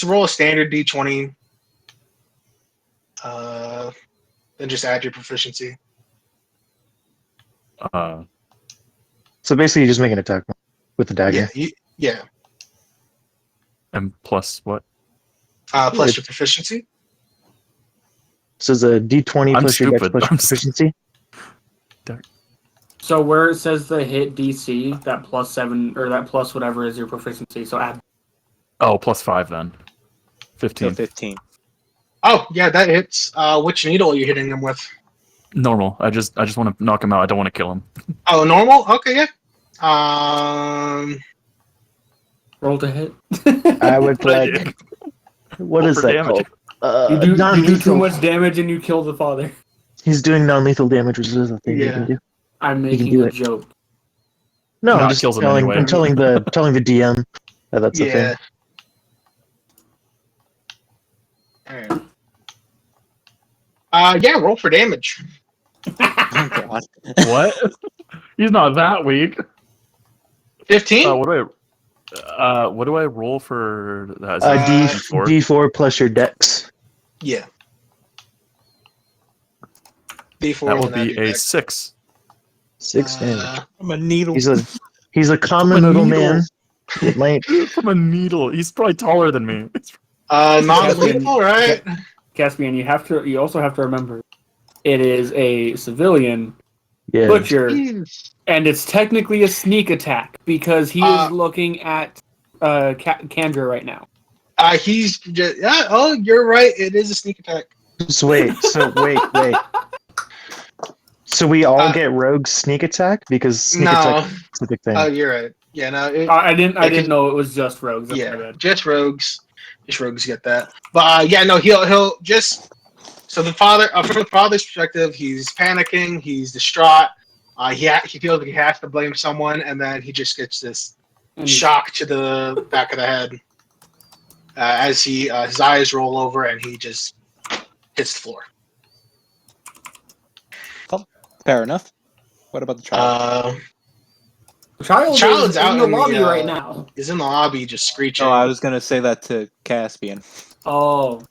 roll a standard D20. Then just add your proficiency. So basically, you just make an attack with the dagger. Yeah. And plus what? Plus your proficiency. So it's a D20 I'm plus your dex stupid. plus your I'm proficiency. So where it says the hit DC, that +7 or that plus whatever is your proficiency. So add. Oh, +5 then. So 15. 15. Oh, yeah, that hits. Which needle are you hitting him with? Normal. I just want to knock him out. I don't want to kill him. Oh, normal? Okay, yeah. Roll to hit. I would What I like. What Roll is for that damage. called? You do too Non-lethal. much damage and you kill the father. He's doing non-lethal damage, which is a thing you Yeah. can do. I'm can making do a it. joke. No, Nah, I'm it just kills him telling. anyway. I'm telling the DM that that's a Yeah. thing. Alright. Yeah, roll for damage. Oh god. What? He's not that weak. 15? What do I roll for that? Is it D4? D4 plus your dex. Yeah. D4 That will and then be add your a dex. 6. 6 damage. I'm a needle. He's a common From a little needle. man. It might. From a needle. He's probably taller than me. Non-lethal, right? Caspian, you also have to remember, it is a civilian Yeah. butcher, Jeez. and it's technically a sneak attack because he is looking at Kandra right now. He's just, yeah, oh, you're right. It is a sneak attack. So wait. So we all get rogue sneak attack because sneak attack is a big thing. Oh, you're right. Yeah, no. I didn't know it was just rogues. That's my bad. Just rogues. Just rogues get that. But yeah, no, he'll just. So the father, from the father's perspective, he's panicking. He's distraught. He feels like he has to blame someone, and then he just gets this shock to the back of the head as his eyes roll over and he just hits the floor. Fair enough. What about the child? The child's Child's out in the in lobby the, right now. He's in the lobby just screeching. Oh, I was gonna say that to Caspian. Oh.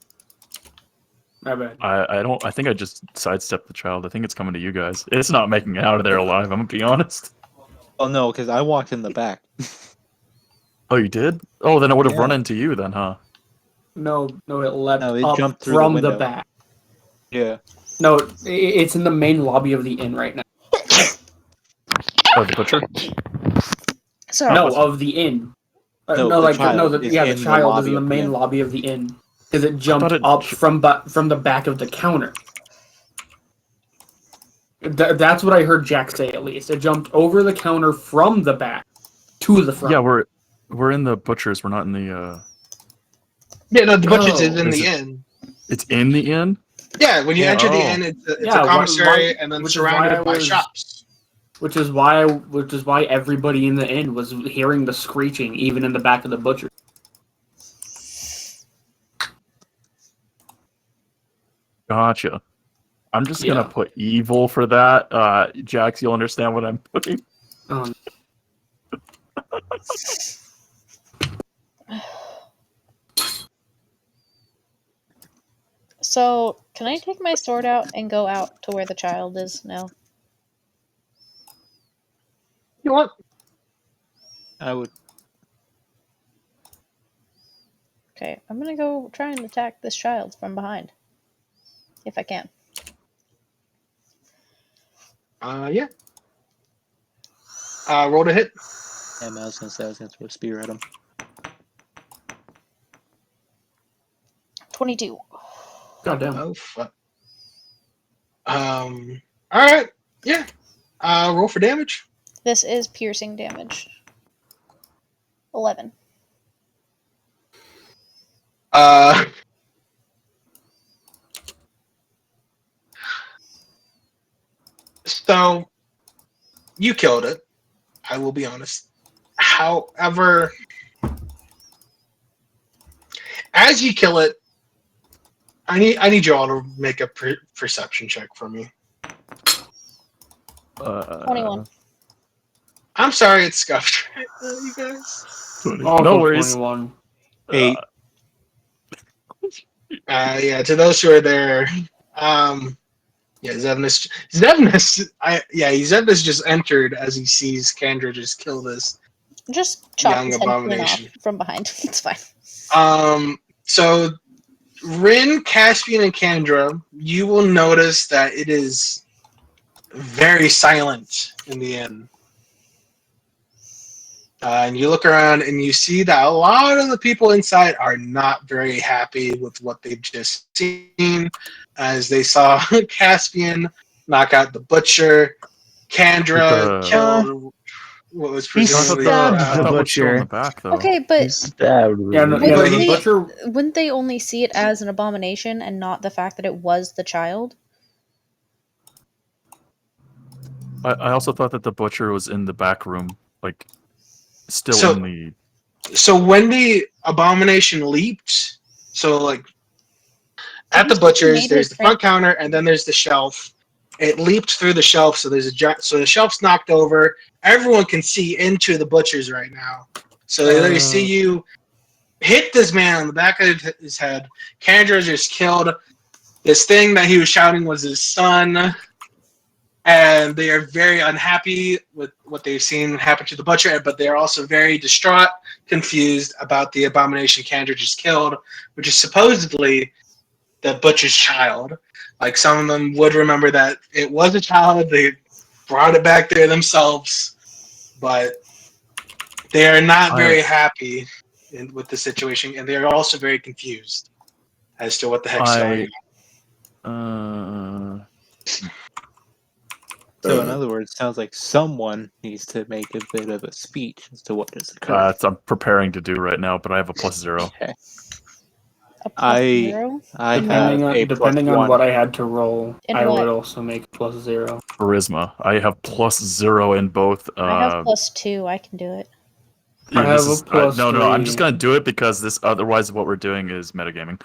My bad. I think I just sidestepped the child. I think it's coming to you guys. It's not making it out of there alive, I'm gonna be honest. Oh no, because I walked in the back. Oh, you did? Oh, then it would have Yeah. run into you then, huh? No, it leapt No, it up jumped through from the the window. back. Yeah. No, it's in the main lobby of the inn right now. Oh, the butcher? Sorry. No, of the inn. No, No, the like child the is child in is the in lobby the of the main inn. lobby of the inn because it jumped thought it- up from the back of the counter. That's what I heard Jack say. At least it jumped over the counter from the back to the front. Yeah, we're in the butchers. We're not in the. Yeah, no, the butcher's Oh. is in Is the it- inn. It's in the inn. Yeah, when you enter the Oh. inn, it's Yeah, a commissary why- and then which is why surrounded I by was- shops. Which is why everybody in the inn was hearing the screeching, even in the back of the butcher. Gotcha. I'm just gonna Yeah. put evil for that. Jax, you'll understand what I'm putting. Um, So, can I take my sword out and go out to where the child is now? You want? I would. Okay, I'm gonna go try and attack this child from behind. If I can. Yeah. Roll to hit. I was gonna say I was gonna throw a spear at him. 22. goddamn. Oh fuck. All right. Yeah. Roll for damage. This is piercing damage. 11. So you killed it. I will be honest. However, as you kill it, I need you all to make a perception check for me. 21. I'm sorry, it's scuffed. You guys. Also No worries. 21. 8. Yeah, to those who are there, Zevnis just entered as he sees Kandra just kill this. Just chop Young his head clean off abomination. from behind. It's fine. So Rin, Caspian, and Kandra, you will notice that it is very silent in the inn. And you look around and you see that a lot of the people inside are not very happy with what they've just seen, as they saw Caspian knock out the butcher, Kendra killed what was He presumably stabbed I the thought we're still in butcher. the back though. Okay, He but stabbed Yeah, no, the yeah, But the he- butcher. wouldn't they only see it as an abomination and not the fact that it was the child? I also thought that the butcher was in the back room, like still So- in the. So when the abomination leaped, so like at the Didn't he butcher's, made there's his the front counter, and then there's the shelf. It leaped through the shelf, so there's so the shelf's knocked over. Everyone can see into the butcher's right now, so they literally see you hit this man on the back of his head. Kendra just killed. This thing that he was shouting was his son. And they are very unhappy with what they've seen happen to the butcher, but they are also very distraught, confused about the abomination Kendra just killed, which is supposedly the butcher's child. Like, some of them would remember that it was a child, they brought it back there themselves, but they are not very happy with the situation, and they are also very confused as to what the heck's going on. So in other words, it sounds like someone needs to make a bit of a speech as to what is occurring. That's I'm preparing to do right now, but I have a +0. Okay. A plus I- 0? I Depending have on a depending +1. on what I had to roll, And I what? would also make +0. Charisma. I have +0 in both. I have plus 2. I can do it. I have this a plus no, I'm just 3. gonna do it because this. Otherwise, what we're doing is metagaming.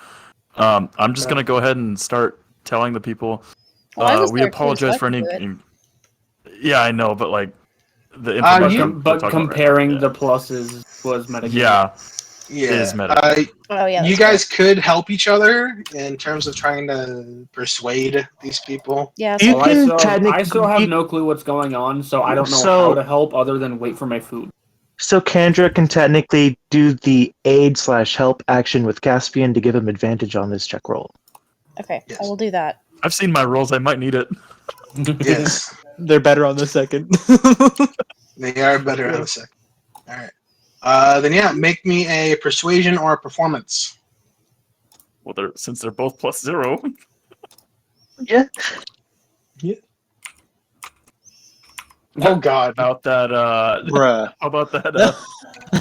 I'm just gonna go ahead and start telling the people. Well, I was We there too, apologize so I for can any. do it. Yeah, I know, but like the you- information. we're But talking about right comparing now, the pluses was metagaming. yeah, Yeah. is meta. Oh, yeah. You that's guys could help each other in terms of trying to persuade these people. good. Yeah, You so Well, can I technically- still have no clue what's going on, so I don't know So- how to help other than wait for my food. So Kendra can technically do the aid/help action with Caspian to give him advantage on this check roll. okay, Yes. I will do that. I've seen my rolls. I might need it. Yes, They're better on the second. they are better on the second. All right. Then yeah, make me a persuasion or a performance. Well, since they're both +0. Yeah. Oh God! About that. Bruh. How about that?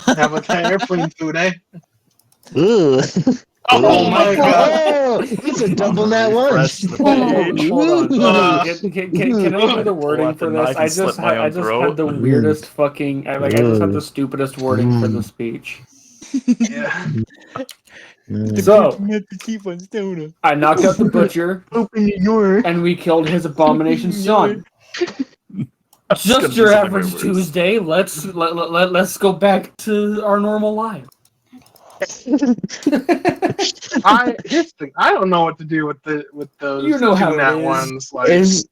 How about that airplane food, eh? Ooh. Oh my God! Oh, it's a double nat one. Refresh the Hold page. on. Uh, Can I do the wording out the for this? knife and slit my I own just throat. had the weirdest fucking. I just had the stupidest wording for the speech. Yeah. So keep on stoner. I knocked out the butcher, Open your. and we killed his abomination son. It's gonna Just be your something way average worse. Tuesday. Let's go back to our normal life. Here's the thing. I don't know what to do with those You know how two it nat is. ones. Like,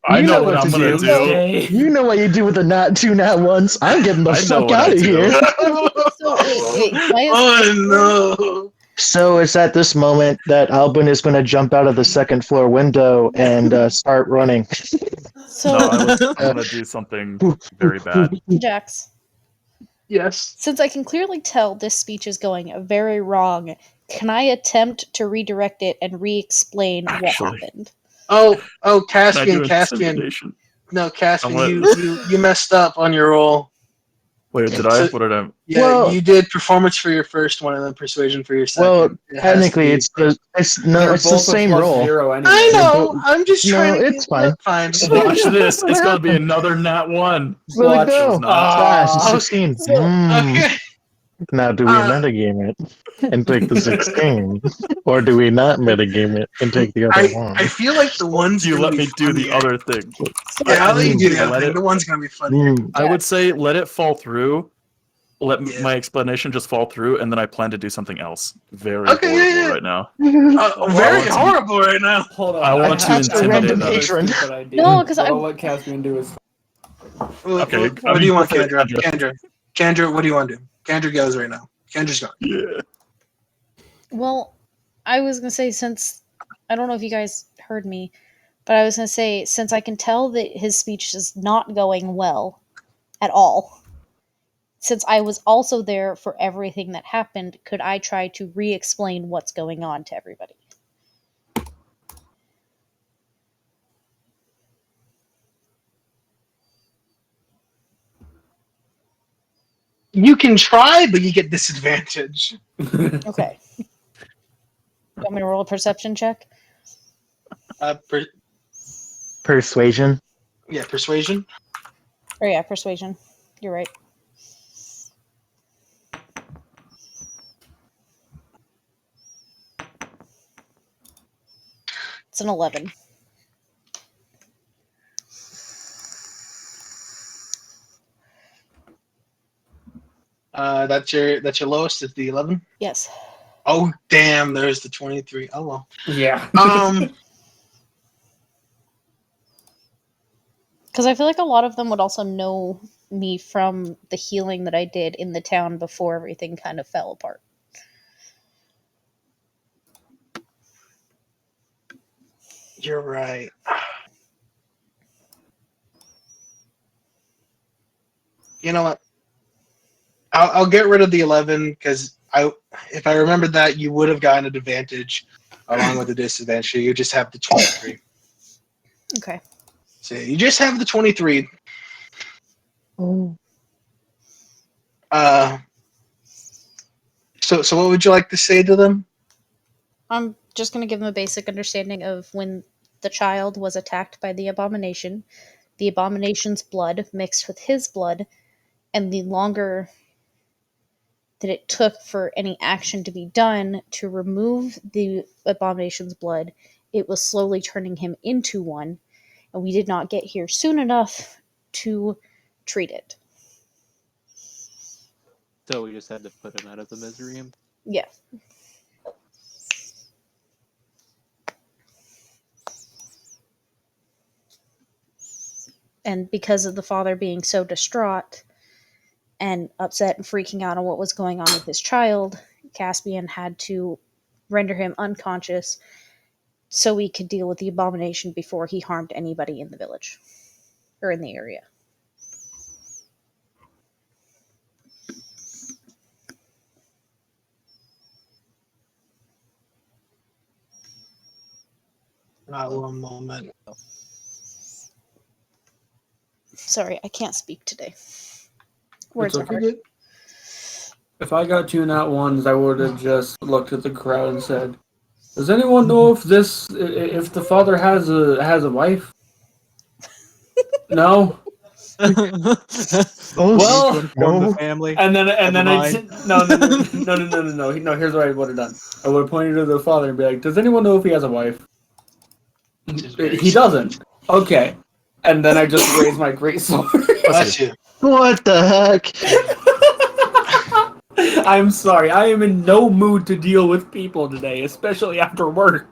I You know what what I'm to gonna do. Okay. You know what you do with the two nat ones. I'm getting the I know fuck what I out of do. here. So, wait, can I ask- oh no! So it's at this moment that Albin is going to jump out of the second floor window and start running. So, No, I'm gonna do something very bad. Jax, Yes. since I can clearly tell this speech is going very wrong, can I attempt to redirect it and re-explain what Actually. happened? Oh, Can I do Caspian. intimidation? No, Caspian, Somewhat. you messed up on your roll. Wait, did I? So- What did I? Yeah, Well- you did performance for your first one and then persuasion for your second. Well, It has to technically, be- it's the They're it's the both a same plus roll. 0 anyway. I know. I'm just No, trying to. it's fine. Fine. Watch this. It's gonna be another nat 1. Where'd it Watch. go? Not. Gosh, Oh, 16. So- Okay. Now, do we metagame it and take the 16? Or do we not metagame it and take the other one? I feel like the ones You gonna let be me do the funnier. other thing. Yeah, I'll let you do the Let other thing. it- The one's gonna be funny. Mm. I would say let it fall through. Let Yeah. my explanation just fall through, and then I plan to do something else. Very Okay, horrible yeah, yeah. right now. Very want to- horrible right now. Hold on. I want to have intimidate another them. Patron. stupid idea. No, 'cause What I- I'll let Caspian do is Okay, What do you want, go for it, Kendra? Kendra, what do you want to do? Kendra goes right now. Kendra's gone. Yeah. Well, I was gonna say, since I don't know if you guys heard me, But I was going to say, since I can tell that his speech is not going well at all, since I was also there for everything that happened, could I try to re-explain what's going on to everybody? You can try, but you get disadvantage. Okay. You want me to roll a perception check? Persuasion. Yeah, persuasion. Or yeah, persuasion. You're right. It's an 11. That's your lowest is the 11. Yes. Oh damn! There's the 23. Oh well. Yeah. Because I feel like a lot of them would also know me from the healing that I did in the town before everything kind of fell apart. You're right. You know what? I'll get rid of the 11 because if I remembered that, you would have gotten an advantage along with the disadvantage. You just have the 23. Okay. So you just have the 23. Oh. So what would you like to say to them? I'm just going to give them a basic understanding of when the child was attacked by the abomination's blood mixed with his blood, and the longer that it took for any action to be done to remove the abomination's blood, it was slowly turning him into one, and we did not get here soon enough to treat it. So we just had to put him out of the misery. Yeah. And because of the father being so distraught and upset and freaking out on what was going on with his child, Caspian had to render him unconscious so we could deal with the abomination before he harmed anybody in the village or in the area. One moment. Sorry, I can't speak today. Words are okay. hard. If I got two nat ones, I would have just looked at the crowd and said, "Does anyone know if the father has a wife?" No. Well, from the family. And then I mind. no. Here's what I would have done. I would have pointed to the father and be like, "Does anyone know if he has a wife?" He doesn't. Okay. And then I just raise my great sword. Bless you. What the heck? I'm sorry. I am in no mood to deal with people today, especially after work.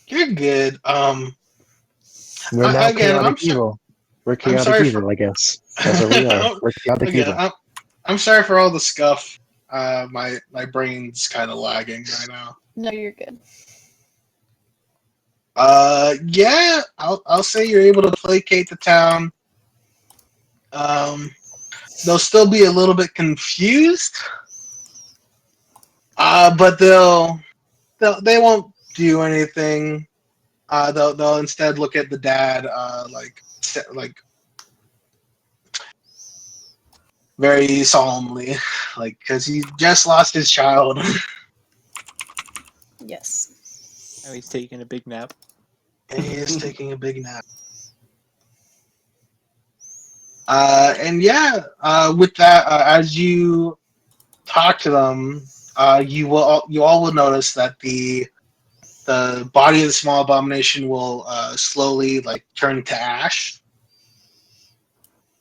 You're good. We're now again, chaotic evil. We're chaotic sorry evil, I guess. That's what we are. We're chaotic evil. Again, I'm sorry for all the scuff. My brain's kind of lagging right now. No, you're good. Yeah, I'll say you're able to placate the town. They'll still be a little bit confused. But they won't do anything. They'll instead look at the dad like very solemnly, like because he just lost his child. Yes. Now he's taking a big nap. And he is taking a big nap. And yeah, with that, as you talk to them, you all will notice that the body of the small abomination will slowly like turn to ash,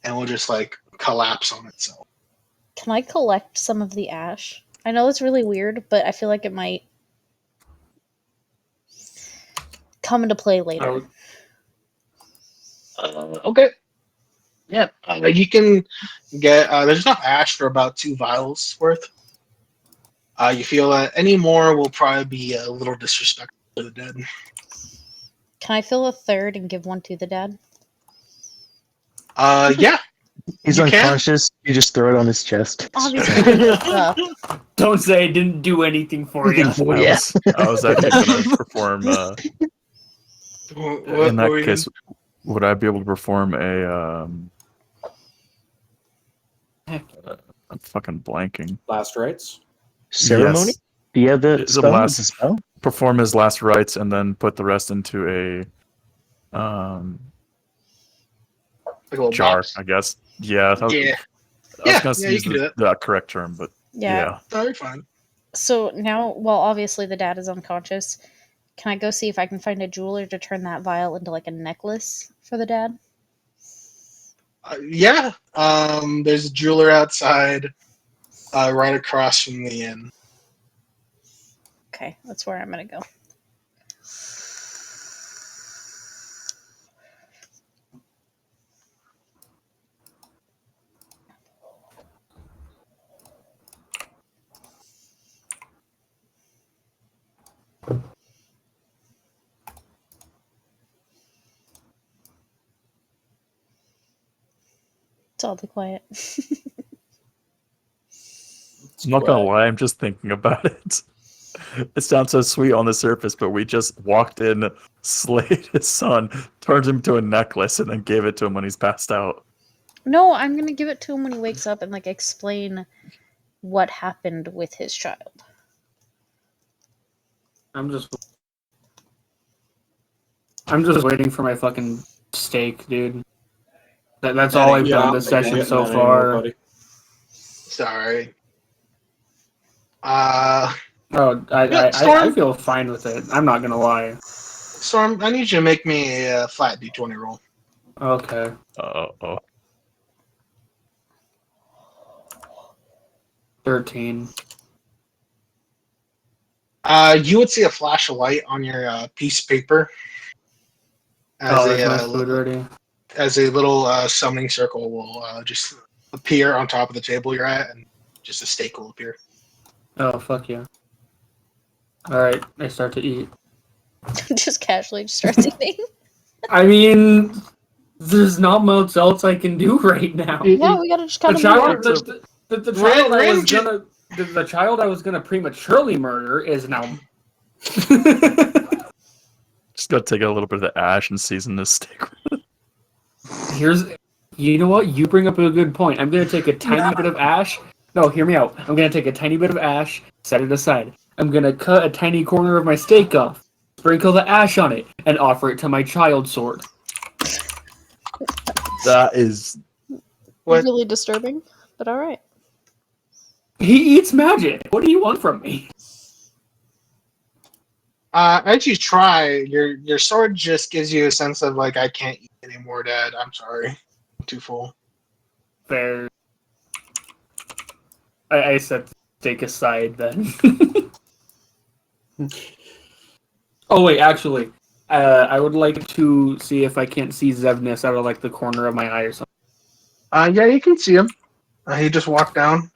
and will just like collapse on itself. Can I collect some of the ash? I know it's really weird, but I feel like it might come into play later. Okay. Yeah, you can get. There's enough ash for about 2 vials worth. You feel that any more will probably be a little disrespectful to the dead. Can I fill a third and give one to the dad? Yeah. He's You can. unconscious. You just throw it on his chest. Obviously. Don't say I didn't do anything for you. Oh, yeah. I was actually going to perform. In that case, would I be able to perform I'm fucking blanking. Last rites. Ceremony? Yes. Do you have the It's spell? the It's a spell? Perform his last rites and then put the rest into a Like a little jar, box. I guess. Yeah. Yeah. I was Yeah, gonna yeah, you use can do that. the correct term, but Yeah. Oh, you're fine. So now, well, obviously the dad is unconscious. Can I go see if I can find a jeweler to turn that vial into like a necklace for the dad? Yeah. There's a jeweler outside, right across from the inn. Okay, that's where I'm gonna go. It's oddly quiet. I'm not gonna lie, I'm just thinking about it. It sounds so sweet on the surface, but we just walked in, slayed his son, turned him to a necklace, and then gave it to him when he's passed out. No, I'm gonna give it to him when he wakes up and like explain what happened with his child. I'm just waiting for my fucking steak, dude. That's all I've done this session so far. Sorry. Oh, I feel fine with it. I'm not gonna lie. Storm, I need you to make me a flat d20 roll. Okay. Oh. 13. You would see a flash of light on your piece of paper There's my food ready. as a little summoning circle will just appear on top of the table you're at, and just a steak will appear. Oh, fuck yeah. Alright, I start to eat. Just casually just starts eating. I mean, there's not much else I can do right now. Yeah, we gotta just kind The of child, the child I was gonna, the child I was gonna prematurely murder is now. Just gotta take a little bit of the ash and season this steak. You know what? You bring up a good point. I'm gonna take a tiny bit of ash. No, hear me out. I'm gonna take a tiny bit of ash, set it aside. I'm gonna cut a tiny corner of my steak off, sprinkle the ash on it, and offer it to my child sword. That is really disturbing, but alright. He eats magic. What do you want from me? As you try, your sword just gives you a sense of like, I can't eat anymore, Dad. I'm sorry. I'm too full. Fair. I set the steak aside then. Oh wait, actually, I would like to see if I can't see Zevnis out of like the corner of my eye or something. Yeah, you can see him. He just walked down.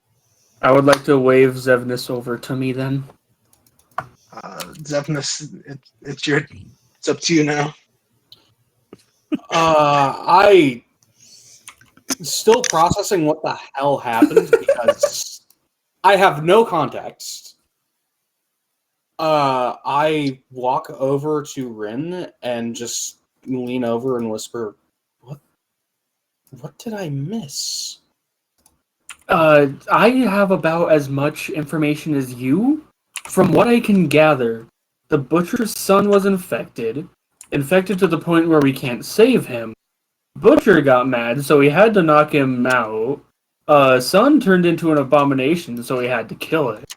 I would like to wave Zevnis over to me then. Zephnus, it's up to you now. I still processing what the hell happened because I have no context. I walk over to Rin and just lean over and whisper, What did I miss? I have about as much information as you. From what I can gather, the Butcher's son was infected to the point where we can't save him. Butcher got mad, so he had to knock him out. Son turned into an abomination, so he had to kill it.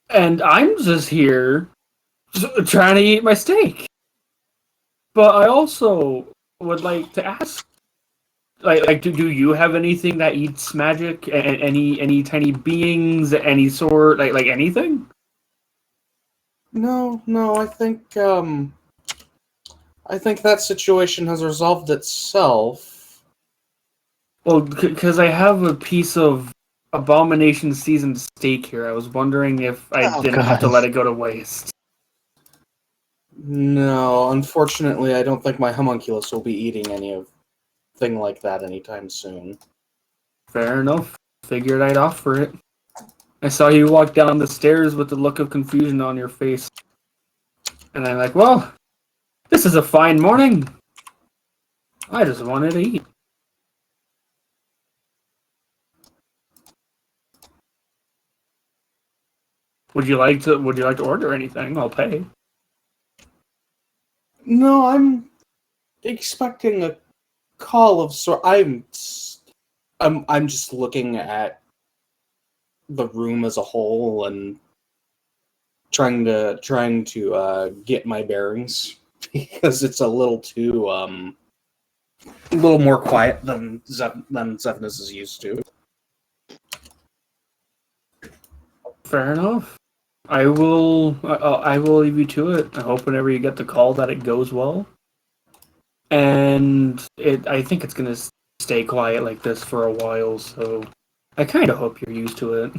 And I'm just here trying to eat my steak. But I also would like to ask, do you have anything that eats magic? Any tiny beings? Any sort, like anything? No, I think that situation has resolved itself. Well, because I have a piece of abomination seasoned steak here. I was wondering if I didn't have to let it go to waste. No, unfortunately, I don't think my homunculus will be eating anything like that anytime soon. Fair enough. Figured I'd offer it. I saw you walk down the stairs with the look of confusion on your face. And I'm like, well, this is a fine morning. I just wanted to eat. Would you like to order anything? I'll pay. No, I'm expecting a call of sort. I'm just looking at the room as a whole and trying to get my bearings because it's a little more quiet than Zevnus is used to. Fair enough. I will leave you to it. I hope whenever you get the call that it goes well. And I think it's gonna stay quiet like this for a while, so I kind of hope you're used to it.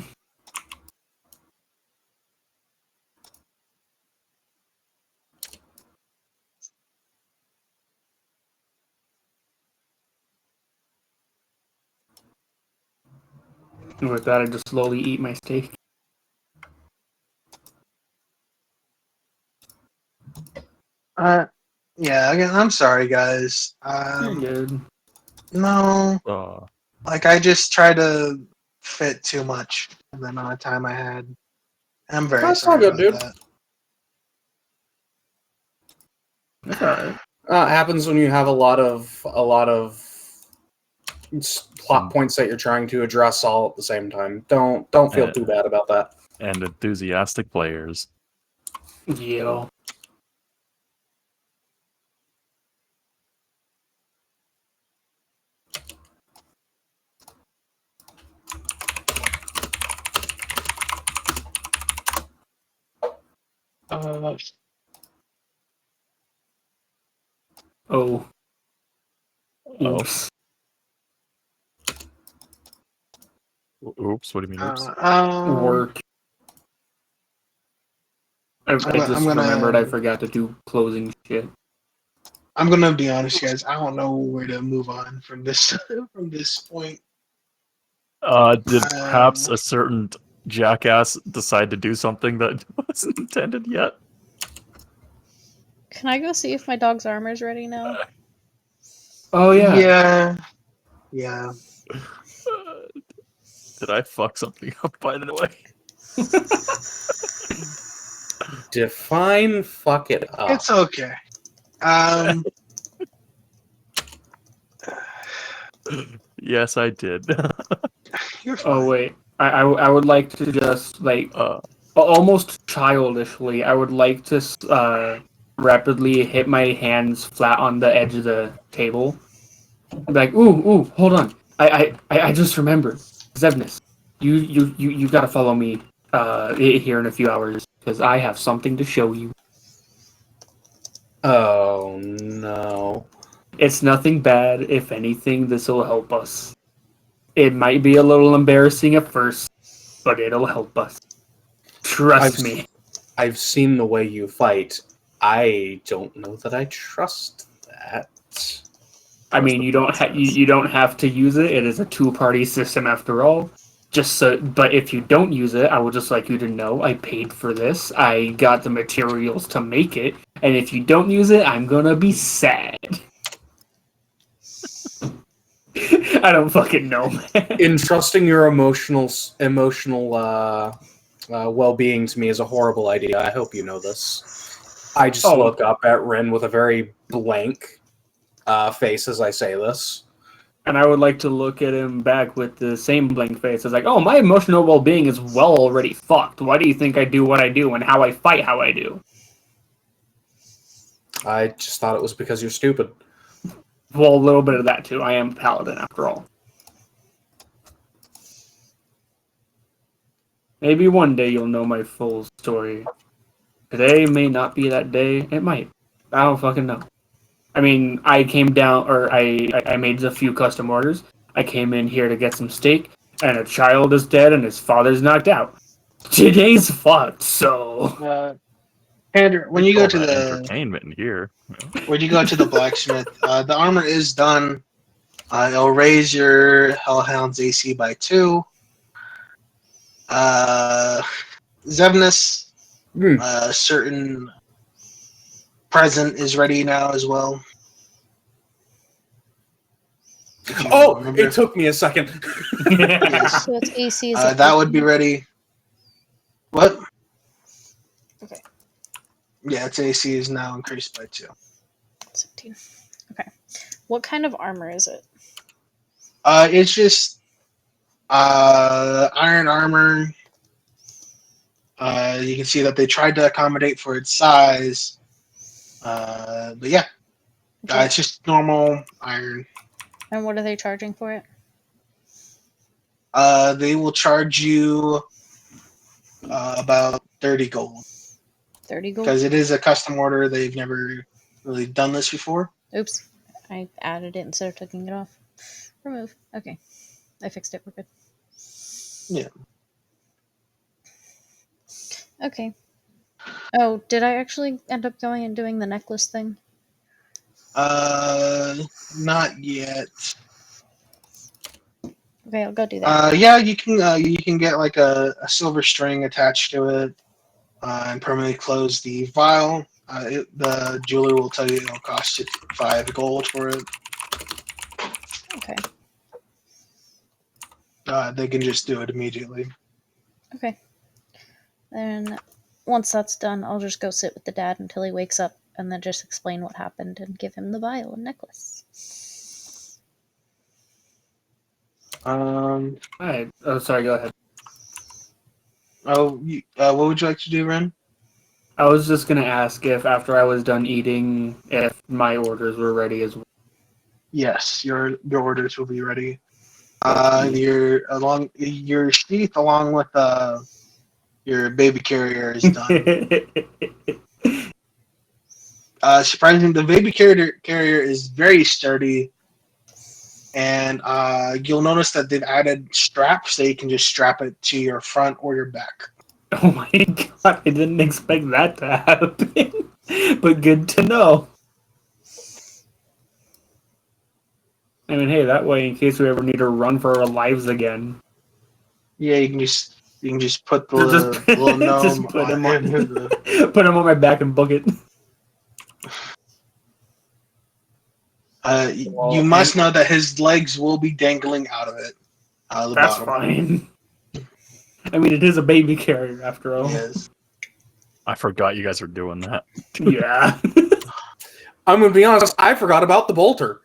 And with that, I just slowly eat my steak. Yeah, again, I'm sorry, guys. You're good. No, Uh, like I just try to fit too much in the amount of time I had. I'm very That's sorry all good, about dude. that. That's alright. It happens when you have a lot of plot points that you're trying to address all at the same time. Don't feel too bad about that. and enthusiastic players. Yeah. Oh. Oops. Oops, what do you mean oops? Work. I just remembered I forgot to do closing shit. I'm gonna be honest, guys. I don't know where to move on from this from this point. Did perhaps a certain jackass decide to do something that wasn't intended yet? Can I go see if my dog's armor's ready now? Oh yeah. Yeah. Did I fuck something up, by the way? Define fuck it up. It's okay. Yes, I did. You're fine. Oh wait. I would like to just like almost childishly. I would like to rapidly hit my hands flat on the edge of the table. Be like, ooh, hold on. I just remembered. Zevnus, you gotta follow me here in a few hours because I have something to show you. Oh no. It's nothing bad. If anything, this will help us. It might be a little embarrassing at first, but it'll help us. Trust me. I've seen the way you fight. I don't know that I trust that. I mean, you don't have to use it. It is a two-party system after all. But if you don't use it, I would just like you to know I paid for this. I got the materials to make it, and if you don't use it, I'm gonna be sad. I don't fucking know, man. Entrusting your emotional well-being to me is a horrible idea. I hope you know this. I just look up at Ren with a very blank face as I say this. And I would like to look at him back with the same blank face. It's like, oh, my emotional well-being is well already fucked. Why do you think I do what I do and how I fight how I do? I just thought it was because you're stupid. Well, a little bit of that too. I am a paladin after all. Maybe one day you'll know my full story. Today may not be that day. It might. I don't fucking know. I mean, I came down, or I made a few custom orders. I came in here to get some steak, and a child is dead and his father's knocked out. Today's fucked, so... Andrew, when you go to All that the entertainment in here. when you go to the blacksmith, the armor is done. It'll raise your Hellhound's AC by 2. Zevnus, a certain present is ready now as well. If you Oh, remember. it took me a second. Yes. So its AC is That would be ready. What? Okay. Yeah, its AC is now increased by 2. 17. Okay. What kind of armor is it? It's just iron armor. You can see that they tried to accommodate for its size. But yeah, it's just normal iron. And what are they charging for it? They will charge you about 30 gold. 30 gold? Because it is a custom order. They've never really done this before. Oops. I added it instead of taking it off. Remove. Okay. I fixed it. We're good. Yeah. Okay. Oh, did I actually end up going and doing the necklace thing? Not yet. Okay, I'll go do that. Yeah, you can get like a silver string attached to it, and permanently close the vial. The jeweler will tell you it'll cost you 5 gold for it. Okay. They can just do it immediately. Okay. Then once that's done, I'll just go sit with the dad until he wakes up and then just explain what happened and give him the vial and necklace. Alright. Oh, sorry. Go ahead. What would you like to do, Ren? I was just gonna ask if after I was done eating, if my orders were ready as well. Yes, your orders will be ready. Your sheath along with your baby carrier is done. Surprisingly, the baby carrier is very sturdy, and you'll notice that they've added straps so you can just strap it to your front or your back. Oh my god, I didn't expect that to happen. But good to know. I mean, hey, that way, in case we ever need to run for our lives again. Yeah, you can just put the little gnome just put him on, the... put him on my back and book it. You must know that his legs will be dangling out of it. The That's bottom. fine. I mean, it is a baby carrier after all. Yes. I forgot you guys were doing that. Yeah. I'm gonna be honest. I forgot about the bolter.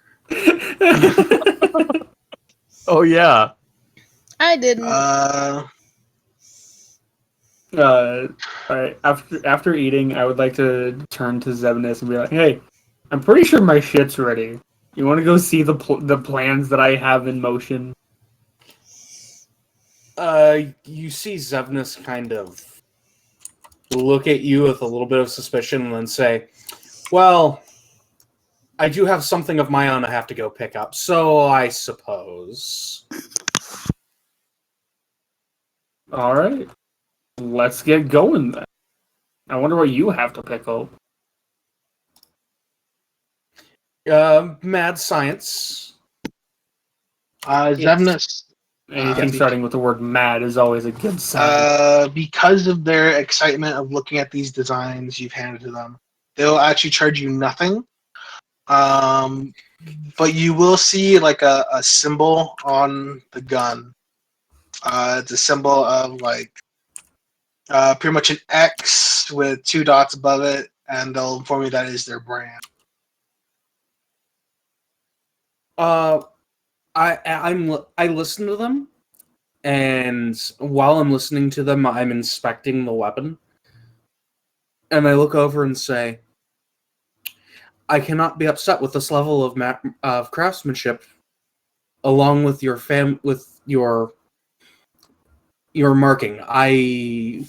Oh yeah. I didn't. Alright, after eating, I would like to turn to Zevnis and be like, "Hey, I'm pretty sure my shit's ready. You want to go see the plans that I have in motion?" You see Zevnis kind of look at you with a little bit of suspicion and then say, "Well, I do have something of my own I have to go pick up, so I suppose." Alright. Let's get going then. I wonder what you have to pick up. Mad science. Zevnus. Anything starting with the word mad is always a good sign. Because of their excitement of looking at these designs you've handed to them, they'll actually charge you nothing. But you will see like a symbol on the gun. It's a symbol of like pretty much an X with 2 dots above it, and they'll inform you that is their brand. I listen to them, and while I'm listening to them, I'm inspecting the weapon, and I look over and say, "I cannot be upset with this level of craftsmanship, along with your your marking. I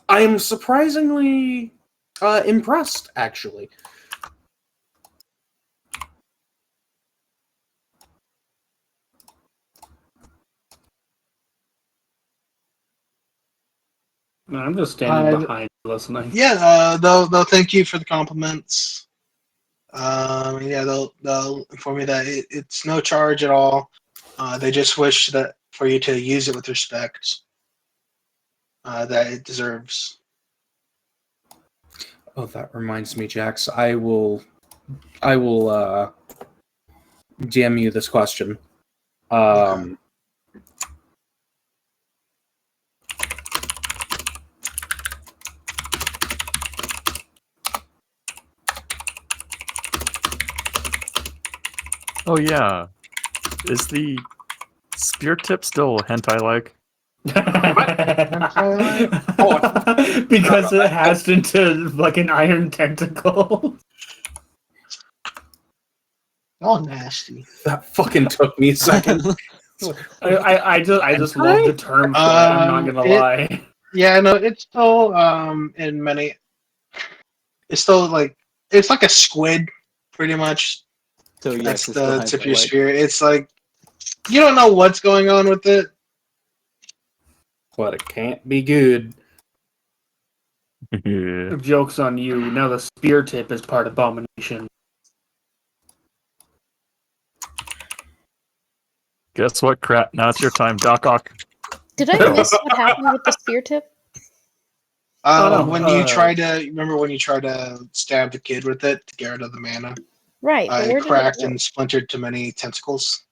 am surprisingly impressed, actually." I'm just standing behind listening. Yeah, they'll thank you for the compliments. Yeah, they'll inform you that it's no charge at all. They just wish that for you to use it with respect that it deserves. Oh, that reminds me, Jax. I will DM you this question. Okay. Oh yeah, is the spear tip still hentai-like? Because it has into like an iron tentacle. All nasty. That fucking took me a second. I just love the term for it. I'm not gonna lie. Yeah, no, it's still in many. It's still like it's like a squid, pretty much. So yes, That's it's still the tip of your hentai-like. spear. It's like you don't know what's going on with it. But it can't be good. Yeah. Joke's on you. Now the spear tip is part of Abomination. Guess what, crap? Now it's your time, Doc Ock. Did I miss what happened with the spear tip? When you try to remember when you try to stab the kid with it to get rid of the mana, Right, but where it did cracked it go? and splintered to many tentacles,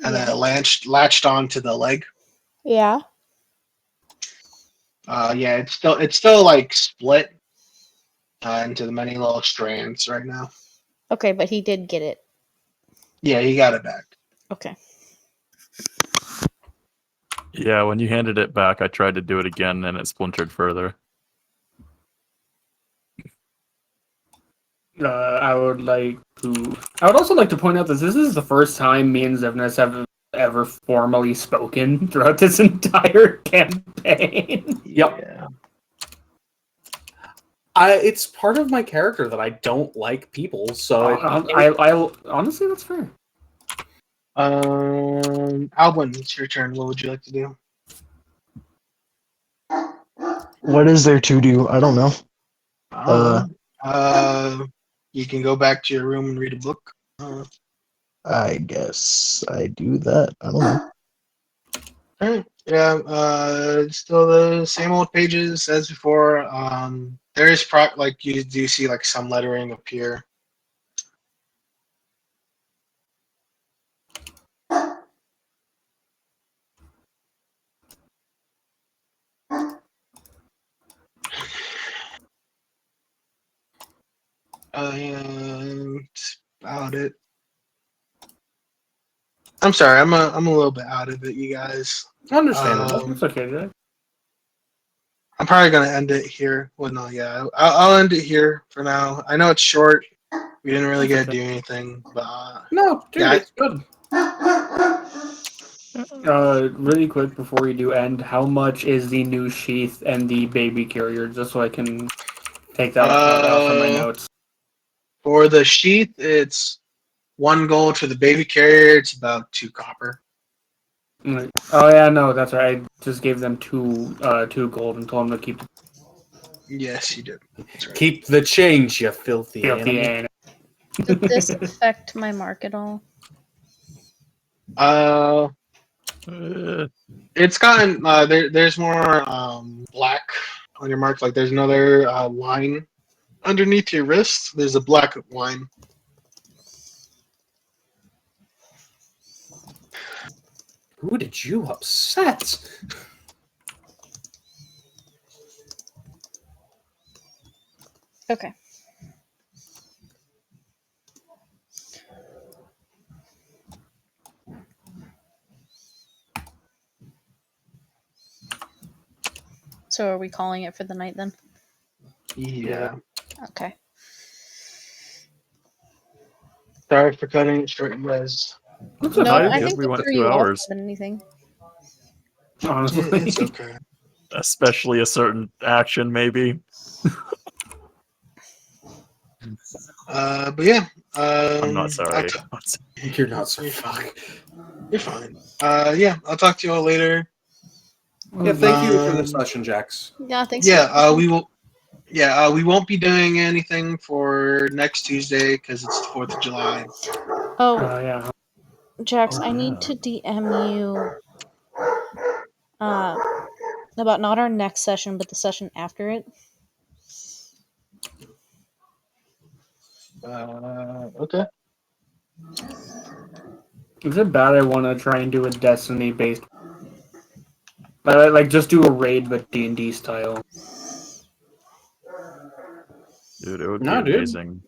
and Yeah. then it latched onto the leg. Yeah. Yeah, it's still like split into the many little strands right now. Okay, but he did get it. Yeah, he got it back. Okay. Yeah, when you handed it back, I tried to do it again, and it splintered further. I would also like to point out that this is the first time me and Zevnis have ever formally spoken throughout this entire campaign. Yep. Yeah. It's part of my character that I don't like people, so I honestly, that's fair. Alwyn, it's your turn. What would you like to do? What is there to do? I don't know. You can go back to your room and read a book. I guess I do that. I don't know. Alright. Yeah, it's still the same old pages as before. There is like you do see like some lettering appear. That's about it. I'm sorry, I'm a little bit out of it, you guys. understandable. It's okay, Jack. I'm probably gonna end it here. Well, no, yeah, I'll end it here for now. I know it's short. We didn't really get to do anything, but No, dude, yeah, it's good. Really quick before we do end, how much is the new sheath and the baby carrier, just so I can take that out from my notes? for the sheath, it's 1 gold. For the baby carrier, it's about 2 copper. Oh yeah, no, that's right. I just gave them two gold and told them to keep Yes, you did. That's right. Keep the change, you filthy animal. animal. Did this affect my mark at all? It's gotten there's more black on your mark. Like there's another line underneath your wrist. There's a black line. Who did you upset? Okay. So are we calling it for the night then? Yeah. Okay. Sorry for cutting it short, you guys. That's No, okay. I Guess think we we went threw 2 you off hours. more than anything. Honestly. It's okay. Especially a certain action, maybe. But yeah. I'm not sorry. You're not so You're fine. fuck. You're fine. Yeah, I'll talk to you all later. Yeah, thank you for the session, Jax. Yeah, thanks. Yeah, we will. Yeah, we won't be doing anything for next Tuesday because it's the 4th of July. Oh, Yeah. Jax, Oh, I need yeah. to DM you about not our next session, but the session after it. Okay. Is it bad I want to try and do a Destiny-based... Like, just do a raid, but D&D style. Dude, it would No, be dude. amazing.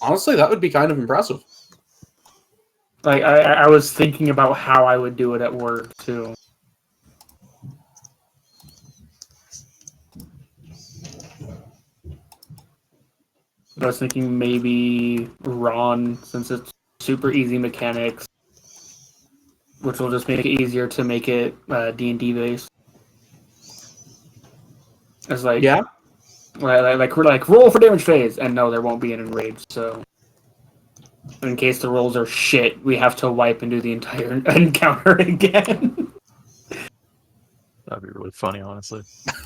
Honestly, that would be kind of impressive. Like, I was thinking about how I would do it at work, too. I was thinking maybe Ron, since it's super easy mechanics, which will just make it easier to make it D&D based. It's like, Yeah. like roll for damage phase, and no, there won't be an enrage. So, in case the rolls are shit, we have to wipe and do the entire encounter again. That'd be really funny, honestly.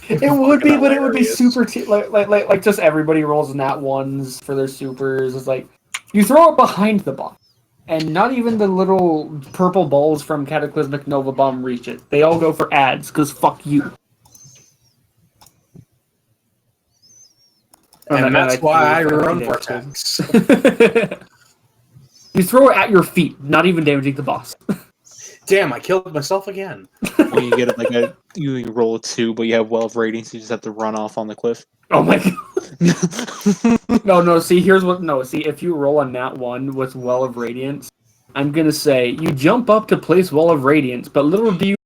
It would be, but it would be hilarious. super like just everybody rolls nat ones for their supers. It's like you throw it behind the boss, and not even the little purple balls from Cataclysmic Nova Bomb reach it. They all go for ads because fuck you. And that's why I run Vortex. Vortex. You throw it at your feet, not even damaging the boss. Damn, I killed myself again. Or you get you roll a 2, but you have Well of Radiance, you just have to run off on the cliff. Oh my god. No, see, if you roll a nat 1 with Well of Radiance, I'm gonna say, you jump up to place Well of Radiance, but little do you